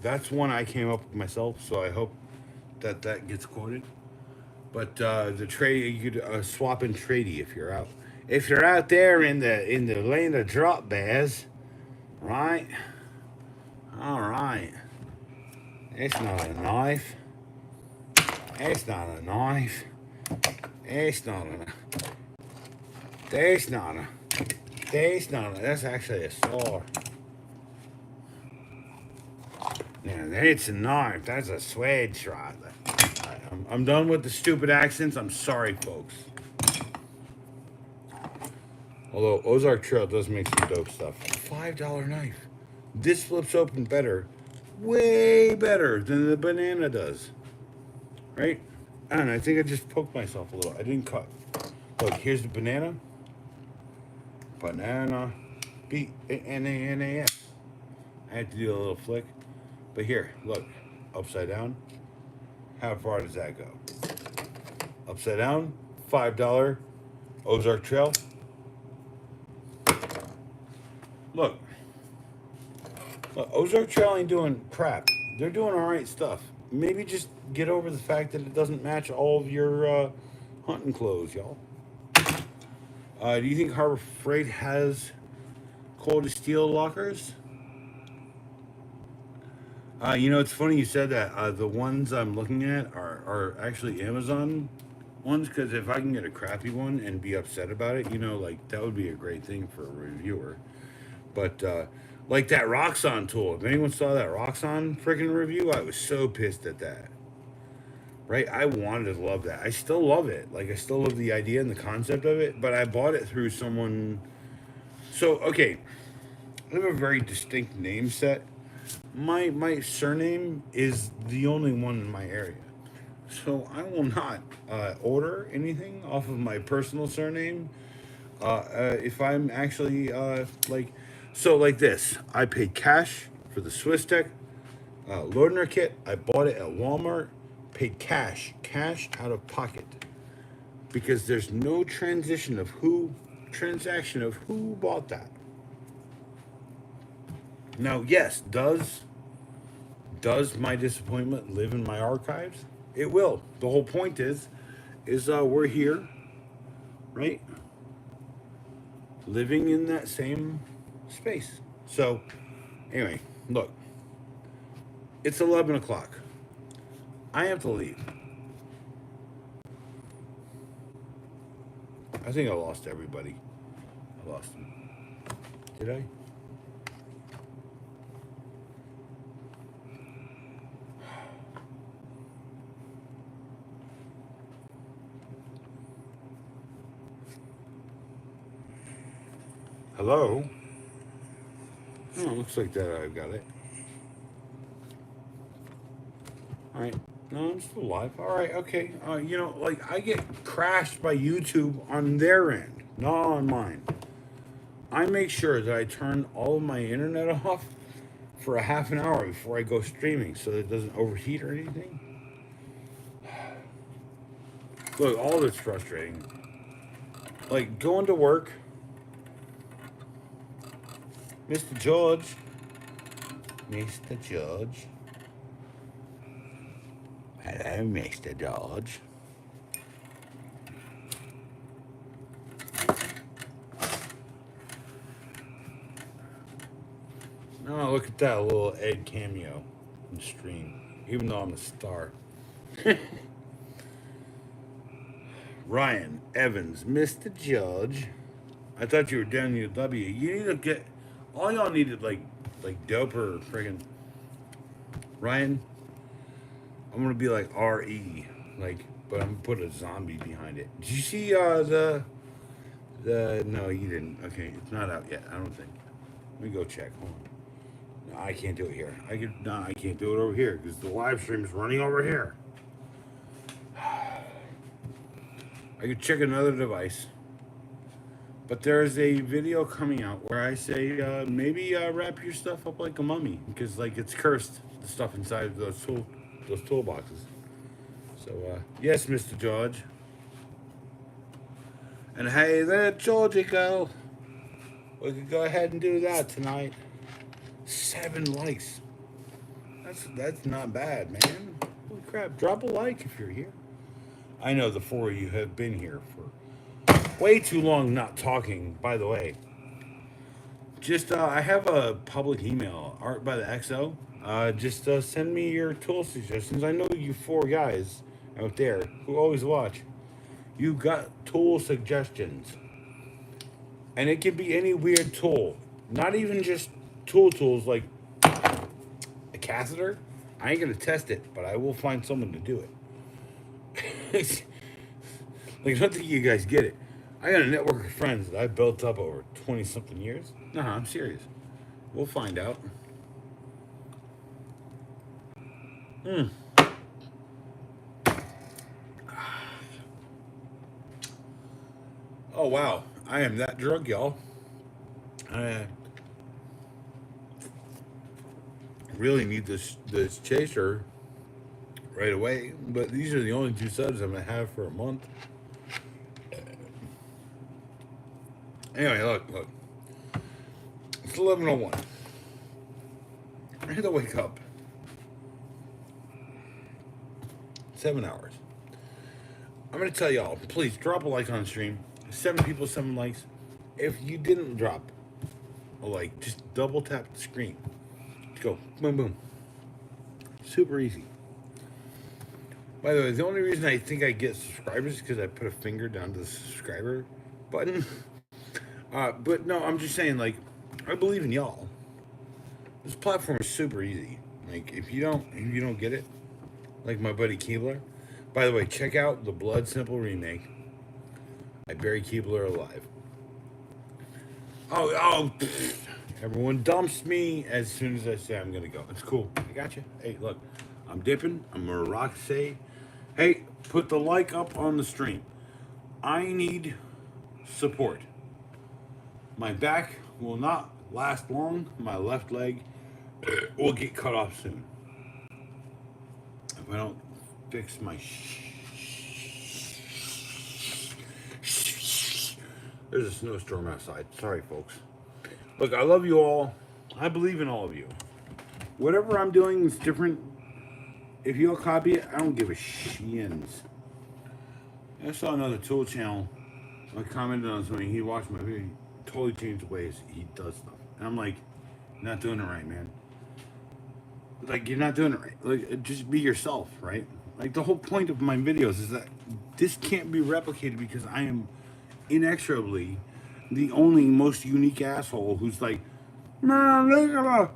That's one I came up with myself, so I hope that that gets quoted. But the trade you could swap in tradie if you're out there in the land of drop bears, right? All right. It's not a knife. It's not a knife. It's not a. There's not a. There's not a. That's actually a sword. Yeah, it's a knife. That's a swedge right there. I'm done with the stupid accents. I'm sorry, folks. Although Ozark Trail does make some dope stuff. $5 knife. This flips open better. Way better than the banana does. Right? I don't know. I think I just poked myself a little. I didn't cut. Look, here's the banana. Banana. B-A-N-A-N-A-S. I had to do a little flick. But here, look. Upside down. How far does that go? Upside down. $5 Ozark Trail. Look. Look, Ozark Trail ain't doing crap. They're doing alright stuff. Maybe just get over the fact that it doesn't match all of your hunting clothes, y'all. Do you think Harbor Freight has cold steel lockers? It's funny you said that. The ones I'm looking at are actually Amazon ones, because if I can get a crappy one and be upset about it, like that would be a great thing for a reviewer. But like that Roxxon tool, if anyone saw that Roxxon freaking review, I was so pissed at that. Right? I wanted to love that. I still love it. Like I still love the idea and the concept of it, but I bought it through someone. So okay, I have a very distinct name set. My surname is the only one in my area, so I will not order anything off of my personal surname if I'm actually like this. I paid cash for the Swiss Tech Loader kit. I bought it at Walmart. Paid cash out of pocket, because there's no transaction of who bought that. Now, yes, does Does my disappointment live in my archives? It will. The whole point is we're here, right? Living in that same space. So, anyway, look, it's 11 o'clock. I have to leave. I think I lost everybody. I lost them. Did I? Hello? Oh, looks like that I've got it. All right. No, I'm still live. All right. Okay. Like I get crashed by YouTube on their end, not on mine. I make sure that I turn all of my internet off for a half an hour before I go streaming so that it doesn't overheat or anything. Look, all that's frustrating. Like going to work, Mr. George. Mr. George. Hello, Mr. George. Oh, look at that little Ed cameo on the stream. Even though I'm a star. Ryan Evans, Mr. Judge. I thought you were Daniel W. You need to get all y'all needed like doper friggin' Ryan. I'm gonna be like RE, like, but I'm gonna put a zombie behind it. Did you see the no, you didn't. Okay, it's not out yet, I don't think. Let me go check. Hold on. No, I can't do it here. I can't do it over here because the live stream is running over here. I could check another device. But there's a video coming out where I say maybe wrap your stuff up like a mummy because like it's cursed, the stuff inside of those toolboxes. So yes, Mr. George. And hey there, Georgie girl. We could go ahead and do that tonight. 7 likes. That's not bad, man. Holy crap! Drop a like if you're here. I know the 4 of you have been here for way too long not talking, by the way. Just, I have a public email, Art by the XO. Just send me your tool suggestions. I know you 4 guys out there who always watch. You got tool suggestions. And it can be any weird tool. Not even just tools like a catheter. I ain't gonna test it, but I will find someone to do it. Like, I don't think you guys get it. I got a network of friends that I built up over 20-something years. No, I'm serious. We'll find out. Oh, wow. I am that drunk, y'all. I really need this chaser right away. But these are the only 2 subs I'm going to have for a month. Anyway, look. It's 11:01. I had to wake up. 7 hours. I'm going to tell y'all, please drop a like on the stream. 7 people, 7 likes. If you didn't drop a like, just double tap the screen. Just go, boom, boom. Super easy. By the way, the only reason I think I get subscribers is because I put a finger down to the subscriber button. But no, I'm just saying, like, I believe in y'all. This platform is super easy. Like, if you don't get it, like my buddy Keebler. By the way, check out the Blood Simple remake. I bury Keebler alive. Everyone dumps me as soon as I say I'm gonna go. It's cool. I got you. Hey, look, I'm dipping. I'm gonna rock say, hey, put the like up on the stream. I need support. My back will not last long. My left leg will get cut off soon. If I don't fix my There's a snowstorm outside. Sorry, folks. Look, I love you all. I believe in all of you. Whatever I'm doing is different. If you'll copy it, I don't give a shins. I saw another tool channel. I commented on something. He watched my video. He totally changed the ways he does stuff. And I'm like, not doing it right, man. Like, you're not doing it right. Like, just be yourself, right? Like, the whole point of my videos is that this can't be replicated because I am inexorably the only most unique asshole who's like, man, look at that.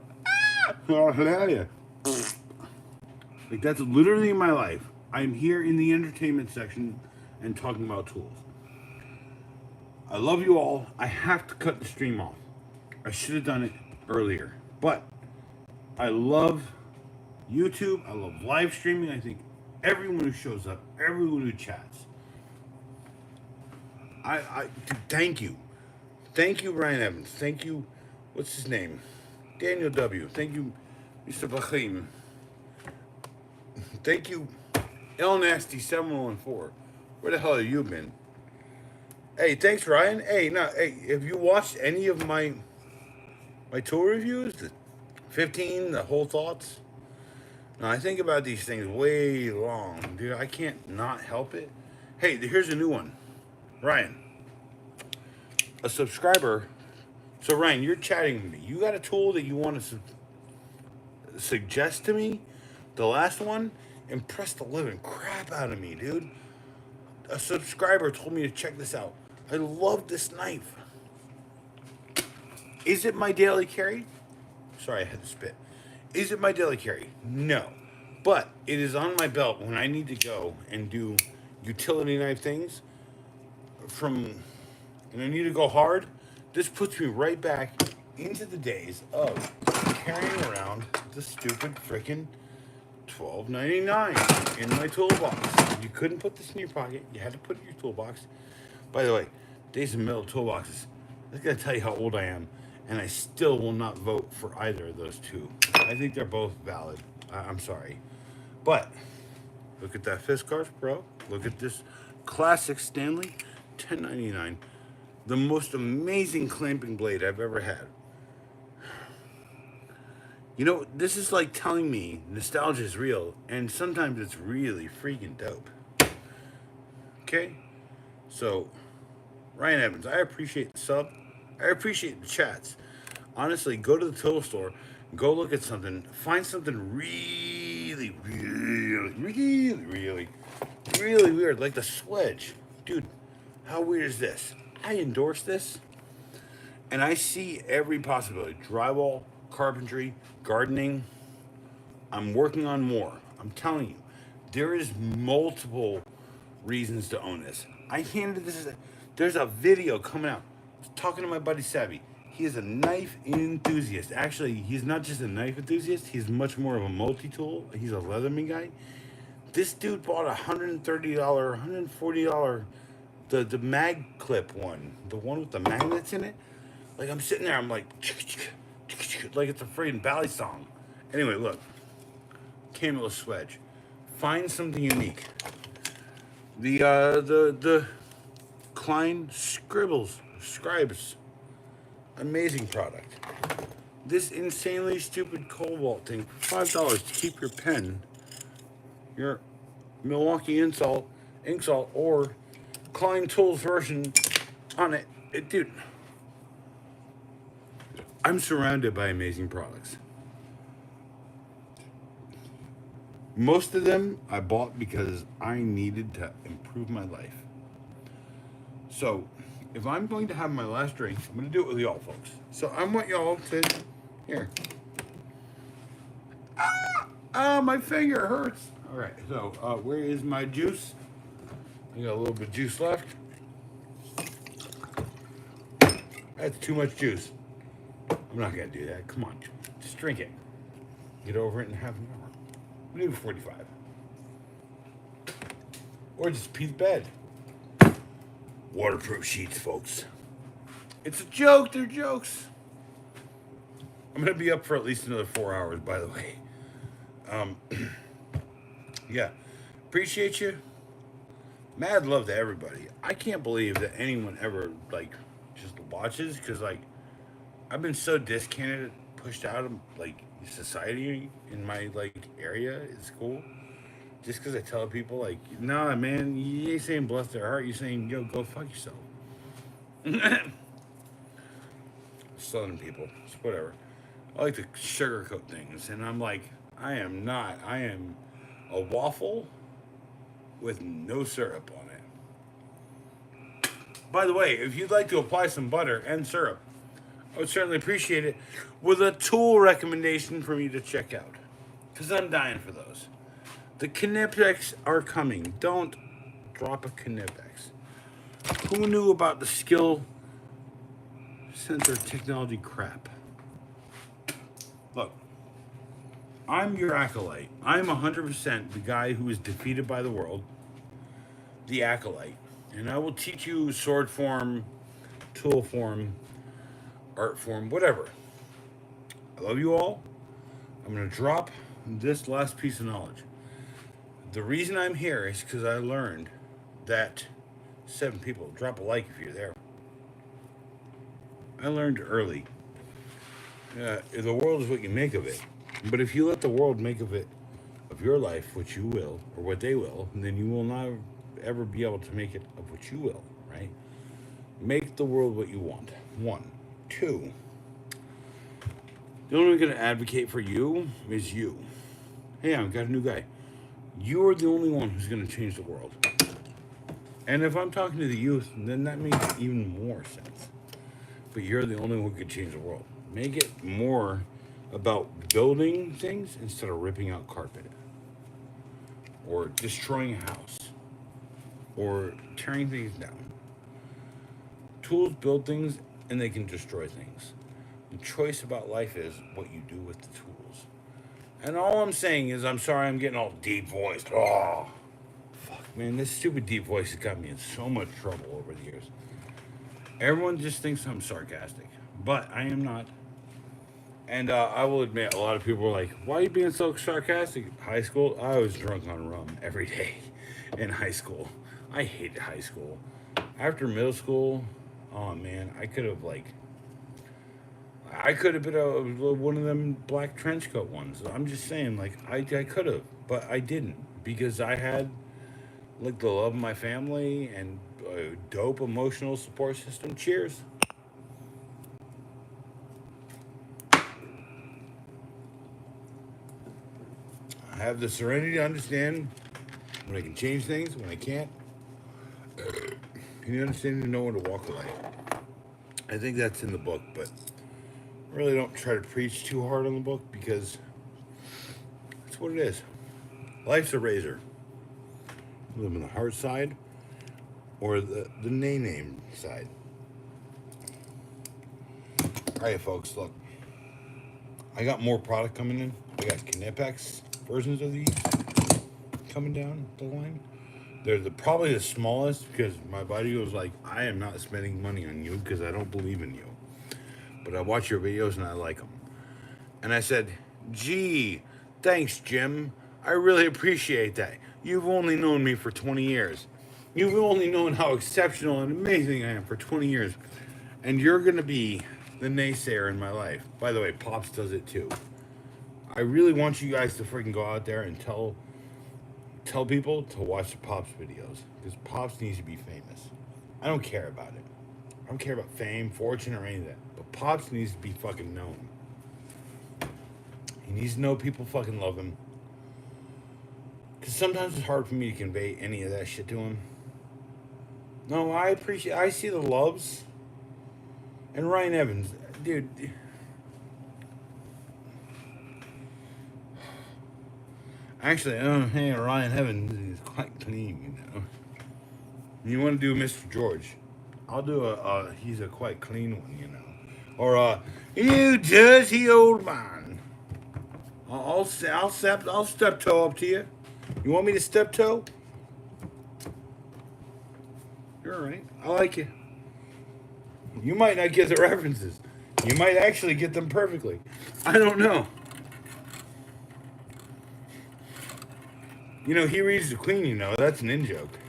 Like, that's literally my life. I'm here in the entertainment section and talking about tools. I love you all. I have to cut the stream off. I should have done it earlier. But I love YouTube. I love live streaming. I think everyone who shows up, everyone who chats. Thank you. Thank you, Ryan Evans. Thank you, what's his name? Daniel W. Thank you, Mr. Bahim. Thank you, El Nasty 714. Where the hell have you been? Hey, thanks, Ryan. Hey, have you watched any of my tool reviews? The 15, the whole thoughts? Now, I think about these things way long, dude. I can't not help it. Hey, here's a new one. Ryan, a subscriber. So, Ryan, you're chatting with me. You got a tool that you want to suggest to me? The last one impressed the living crap out of me, dude. A subscriber told me to check this out. I love this knife. Is it my daily carry? Sorry, I had to spit. Is it my daily carry? No. But it is on my belt when I need to go and do utility knife things and I need to go hard. This puts me right back into the days of carrying around the stupid freaking $12.99 in my toolbox. You couldn't put this in your pocket. You had to put it in your toolbox. By the way, days of metal toolboxes. I gotta tell you how old I am, and I still will not vote for either of those two. I think they're both valid. I'm sorry. But look at that Fiskars Pro. Look at this classic Stanley, $10.99. The most amazing clamping blade I've ever had. You know, this is like telling me nostalgia is real, and sometimes it's really freaking dope. Okay? So, Ryan Evans, I appreciate the sub. I appreciate the chats. Honestly, go to the tool store, go look at something, find something really weird, like the Sledge. Dude, how weird is this? I endorse this, and I see every possibility. Drywall, carpentry, gardening. I'm working on more. I'm telling you, there is multiple reasons to own this. I handed this. There's a video coming out. I was talking to my buddy Savvy. He is a knife enthusiast. Actually, he's not just a knife enthusiast. He's much more of a multi-tool. He's a Leatherman guy. This dude bought $130, $140. The mag clip one, the one with the magnets in it. Like, I'm sitting there, I'm like it's a freaking ballet song. Anyway, look, came with a Sledge. Find something unique. The Klein scribes, amazing product. This insanely stupid cobalt thing, $5 to keep your pen, your Milwaukee ink salt, or Klein Tools version on it. Dude, I'm surrounded by amazing products. Most of them I bought because I needed to improve my life. So, if I'm going to have my last drink, I'm going to do it with y'all, folks. So, I want y'all to, here. My finger hurts. All right, so where is my juice? I got a little bit of juice left. That's too much juice. I'm not gonna do that. Come on, just drink it. Get over it in half an hour. Maybe 45. Or just pee the bed. Waterproof sheets, folks. It's a joke. They're jokes. I'm gonna be up for at least another 4 hours, by the way. Yeah. Appreciate you. Mad love to everybody. I can't believe that anyone ever, just watches, because, I've been so discounted, pushed out of, society in my like area is cool. Just because I tell people like, nah, man, you ain't saying bless their heart. You're saying, yo, go fuck yourself. Southern people, it's whatever. I like to sugarcoat things, and I'm like, I am not. I am a waffle with no syrup on it. By the way, if you'd like to apply some butter and syrup, I would certainly appreciate it with a tool recommendation for me to check out. Because I'm dying for those. The Knipex are coming. Don't drop a Knipex. Who knew about the skill sensor technology crap? Look, I'm your acolyte. I'm 100% the guy who is defeated by the world, the acolyte. And I will teach you sword form, tool form, art form, whatever. I love you all. I'm going to drop this last piece of knowledge. The reason I'm here is because I learned that 7 people, drop a like if you're there. I learned early. The world is what you make of it. But if you let the world make of it, of your life, what you will, or what they will, then you will not ever be able to make it of what you will, right? Make the world what you want. 1. 2. The only one going to advocate for you is you. Hey, I've got a new guy. You're the only one who's going to change the world. And if I'm talking to the youth, then that makes even more sense. But you're the only one who can change the world. Make it more about building things instead of ripping out carpet. Or destroying a house. Or tearing things down. Tools build things and they can destroy things. The choice about life is what you do with the tools. And all I'm saying is, I'm sorry I'm getting all deep voiced. Oh, fuck, man, this stupid deep voice has got me in so much trouble over the years. Everyone just thinks I'm sarcastic, but I am not. And I will admit, a lot of people are like, why are you being so sarcastic? High school, I was drunk on rum every day in high school. I hated high school. After middle school, oh man, I could have been one of them black trench coat ones. I'm just saying, like, I could have, but I didn't because I had, like, the love of my family and a dope emotional support system. Cheers. I have the serenity to understand when I can change things, when I can't. And you understand to know when to walk away. I think that's in the book, but I really don't try to preach too hard on the book because that's what it is. Life's a razor. You live on the hard side or the name side. All right, folks, look. I got more product coming in. I got Knipex versions of these coming down the line. They're probably the smallest because my buddy was like, I am not spending money on you because I don't believe in you. But I watch your videos and I like them. And I said, gee, thanks, Jim. I really appreciate that. You've only known me for 20 years. You've only known how exceptional and amazing I am for 20 years. And you're going to be the naysayer in my life. By the way, Pops does it too. I really want you guys to freaking go out there and tell people to watch the Pops videos. Because Pops needs to be famous. I don't care about it. I don't care about fame, fortune, or any of that. But Pops needs to be fucking known. He needs to know people fucking love him. Because sometimes it's hard for me to convey any of that shit to him. No, I see the loves. And Ryan Evans, dude. Actually, hey, Ryan Evans is quite clean, you know. You want to do Mr. George? I'll do he's a quite clean one, you know. Or you dirty old man. I'll step toe up to you. You want me to step toe? You're all right. I like you. You might not get the references. You might actually get them perfectly. I don't know. You know, he reads the Queen, you know. That's an in-joke.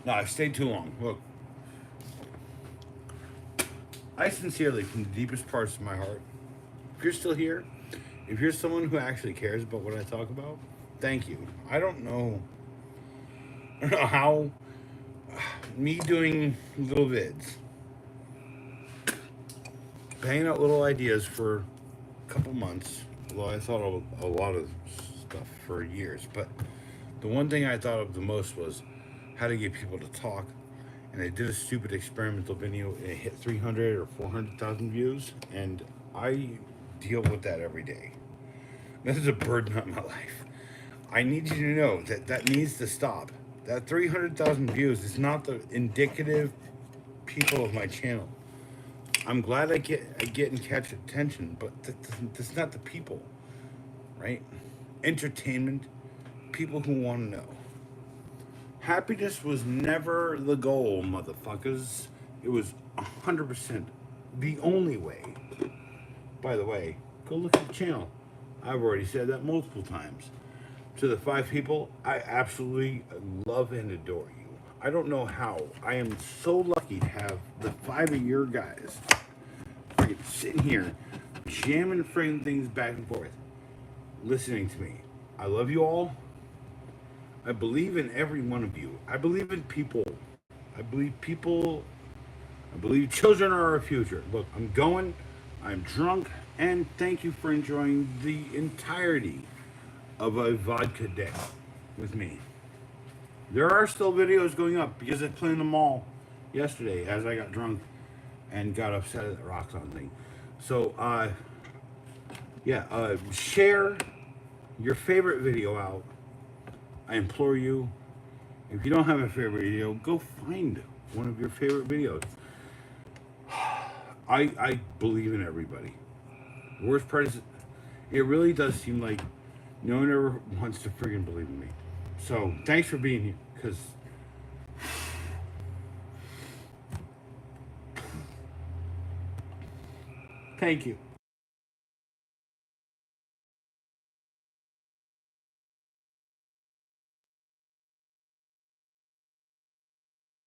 No, I've stayed too long. Look. I sincerely, from the deepest parts of my heart, if you're still here, if you're someone who actually cares about what I talk about, thank you. I don't know how me doing little vids, paying out little ideas for a couple months, although I thought of a lot of stuff for years, but the one thing I thought of the most was how to get people to talk. And I did a stupid experimental video and it hit 300 or 400,000 views. And I deal with that every day. This is a burden on my life. I need you to know that that needs to stop. That 300,000 views is not the indicative people of my channel. I'm glad I get and catch attention, but that's not the people, right? Entertainment, people who want to know. Happiness was never the goal, motherfuckers. It was 100% the only way. By the way, go look at the channel. I've already said that multiple times. To the 5 people, I absolutely love and adore you. I don't know how. I am so lucky to have the 5 of your guys freaking sitting here, jamming friggin' things back and forth, listening to me. I love you all. I believe in every one of you. I believe in people. I believe children are our future. Look, I'm going, I'm drunk, and thank you for enjoying the entirety of a vodka day with me. There are still videos going up because I played in the mall yesterday as I got drunk and got upset at the rock song thing. So, share your favorite video out. I implore you, if you don't have a favorite video, go find one of your favorite videos. I believe in everybody. The worst part is, it really does seem like no one ever wants to friggin' believe in me. So, thanks for being here, because thank you.